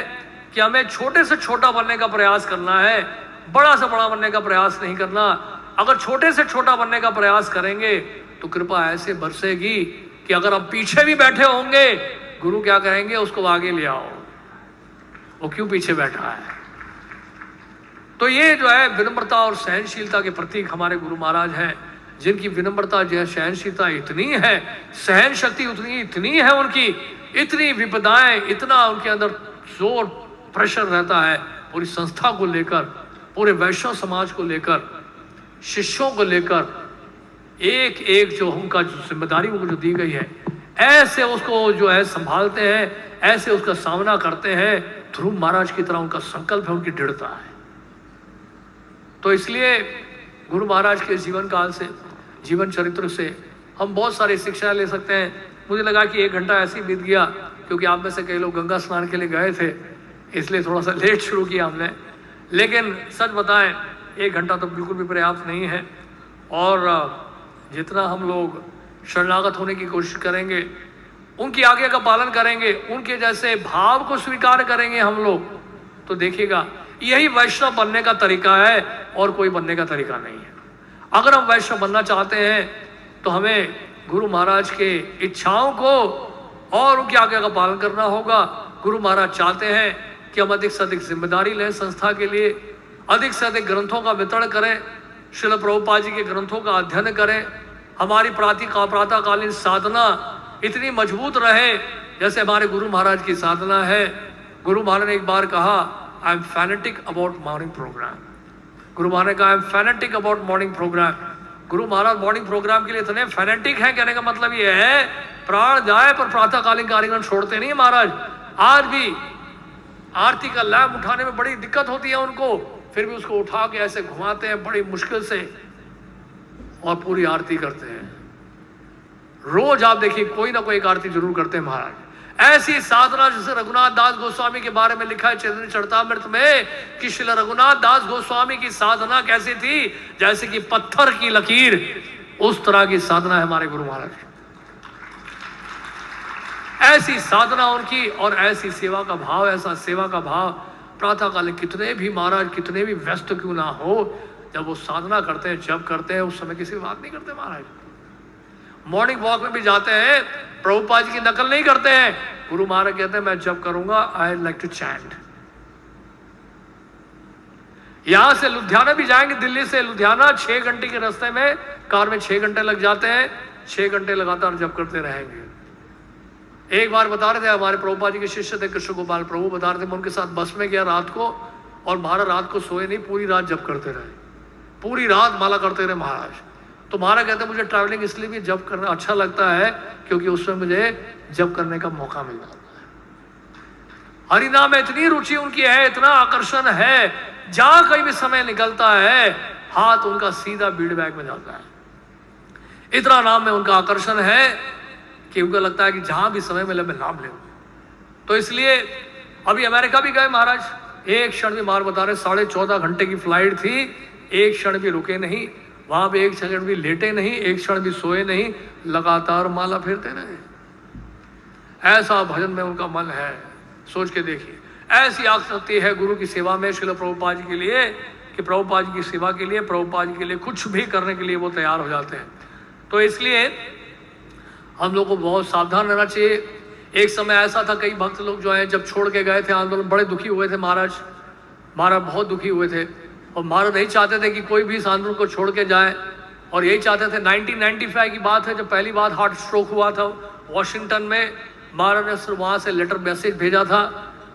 कि हमें छोटे से छोटा बनने का प्रयास करना है, बड़ा से बड़ा बनने का प्रयास नहीं करना। अगर छोटे से छोटा बनने का प्रयास करेंगे तो कृपा ऐसे बरसेगी कि अगर आप पीछे भी बैठे होंगे, गुरु क्या कहेंगे? उसको आगे ले आओ, वो क्यों पीछे बैठा है। तो ये जो है विनम्रता और सहनशीलता के प्रतीक हमारे गुरु महाराज हैं, जिनकी विनम्रता जो है, सहनशीलता इतनी है, सहन शक्ति इतनी है उनकी, इतनी विपदाएं, इतना उनके अंदर जोर प्रेशर रहता है पूरी संस्था को लेकर, पूरे वैष्णव समाज को लेकर, शिष्यों को लेकर। एक एक जो उनका जो जिम्मेदारी उनको जो दी गई है, ऐसे उसको जो है संभालते हैं, ऐसे उसका सामना करते हैं। ध्रुव महाराज की तरह उनका संकल्प है, उनकी दृढ़ता है। तो इसलिए गुरु महाराज के जीवन काल से, जीवन चरित्र से हम बहुत सारी शिक्षा ले सकते हैं। मुझे लगा कि 1 घंटा ऐसे ही बीत गया, क्योंकि आप में से कई लोग गंगा स्नान के लिए गए थे, इसलिए थोड़ा सा लेट शुरू किया हमने। लेकिन सच बताएं 1 घंटा तो बिल्कुल भी पर्याप्त नहीं है। और जितना हम लोग शरणागत होने की कोशिश करेंगे, उनकी आज्ञा का पालन करेंगे, उनके जैसे भाव को स्वीकार करेंगे हम लोग, तो देखिएगा यही वैष्णव बनने का तरीका है और कोई बनने का तरीका नहीं है। अगर हम वैष्णव बनना चाहते हैं तो हमें गुरु महाराज के इच्छाओं को और उनकी आज्ञा का पालन करना होगा। गुरु महाराज चाहते हैं कि हम अधिक से अधिक जिम्मेदारी लें संस्था के लिए, अधिक से अधिक ग्रंथों का वितरण करें, श्रील प्रभुपाद जी के ग्रंथों का अध्ययन करें, हमारी प्रातःकालीन साधना इतनी मजबूत रहे जैसे हमारे गुरु महाराज की साधना है। गुरु महाराज ने एक बार कहा, I am fanatic about morning program. Guru महाराज ने कहा, I am fanatic about morning program. Guru Maharaj morning program के लिए इतने फैनेटिक हैं, कहने का मतलब ये है प्राण जाए पर प्रातःकालीन कार्यक्रम छोड़ते नहीं महाराज। आज भी आरती का लैम्प उठाने में बड़ी दिक्कत होती है उनको, फिर भी उसको उठा के ऐसे घुमाते हैं बड़ी मुश्किल से और पूरी आरती करते हैं। रोज आप देखिए कोई ना कोई एक आरती जरूर करते हैं महाराज। ऐसी साधना जैसे रघुनाथ दास गोस्वामी के बारे में लिखा है चैतन्य चरितामृत में कि श्री रघुनाथ दास गोस्वामी की साधना कैसी थी, जैसे कि पत्थर की लकीर, उस तरह की साधना है हमारे गुरु महाराज की। ऐसी साधना उनकी और ऐसी सेवा का भाव, ऐसा सेवा का भाव प्रातःकाल कितने भी महाराज कितने भी व्यस्त क्यों ना हो, जब वो साधना करते हैं, जब करते हैं, उस समय किसी बात नहीं करते महाराज। मॉर्निंग वॉक में भी जाते हैं, प्रभुपाद जी की नकल नहीं करते हैं। गुरु महाराज कहते हैं मैं जब करूंगा आई लाइक टू चैंट। यहां से लुधियाना भी जाएंगे, दिल्ली से लुधियाना 6 घंटे के रास्ते में, कार में 6 घंटे लग जाते हैं। 6 घंटे लगातार जब करते रहेंगे। एक बार बता रहे थे हमारे प्रभुपाद जी के शिष्य थे कृष्ण गोपाल प्रभु, बता रहे थे मैं उनके साथ बस में गया रात को, और महाराज रात को सोए नहीं, पूरी रात जब करते रहे, पूरी रात माला करते रहे महाराज। तो महाराज कहते हैं मुझे ट्रैवलिंग इसलिए भी जब करना अच्छा लगता है क्योंकि उसमें मुझे जब करने का मौका मिल जाता है। हरिनाम में इतनी रुचि उनकी है, इतना आकर्षण है, जहां कहीं भी समय निकलता है हाथ उनका सीधा बीड़ बैग में जाता है। इतना नाम में उनका आकर्षण है कि उनको लगता है कि जहां भी समय मिले मैं नाम ले। तो इसलिए अभी अमेरिका भी गए महाराज, एक क्षण भी मार बता रहे 14.5 घंटे की फ्लाइट थी, एक क्षण भी रुके नहीं वहां पे, एक क्षण भी लेटे नहीं, एक क्षण भी सोए नहीं, लगातार माला फेरते रहे। ऐसा भजन में उनका मन है, सोच के देखिए। ऐसी आसक्ति है गुरु की सेवा में श्रील प्रभुपाद जी के लिए कि प्रभुपाद जी की सेवा के लिए, प्रभुपाद जी के लिए कुछ भी करने के लिए वो तैयार हो जाते हैं। तो इसलिए हम लोग को बहुत सावधान रहना चाहिए। एक समय ऐसा था, कई भक्त लोग जो है जब छोड़ के गए थे आंदोलन, बड़े दुखी हुए थे महाराज बहुत दुखी हुए थे, और महाराज नहीं चाहते थे कि कोई भी इस आंदोलन को छोड़ के जाए। और यही चाहते थे, 1995 की बात है जब पहली बार हार्ट स्ट्रोक हुआ था वॉशिंगटन में, महाराज ने सिर्फ वहाँ से लेटर मैसेज भेजा था,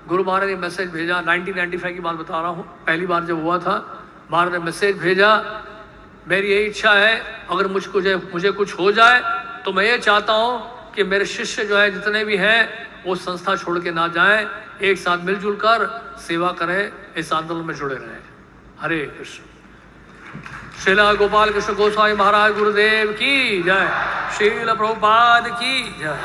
गुरु महाराज ने मैसेज भेजा। 1995 की बात बता रहा हूँ, पहली बार जब हुआ था महाराज ने मैसेज भेजा, मेरी यही इच्छा है अगर मुझे कुछ हो जाए तो मैं ये चाहता हूँ कि मेरे शिष्य जो है जितने भी हैं वो संस्था छोड़ के ना जाएं, एक साथ मिलजुल कर सेवा करें, इस आंदोलन में जुड़े रहें। हरे कृष्ण। श्रील गोपाल कृष्ण गोस्वामी महाराज गुरुदेव की जय, श्रील प्रभुपाद की जय।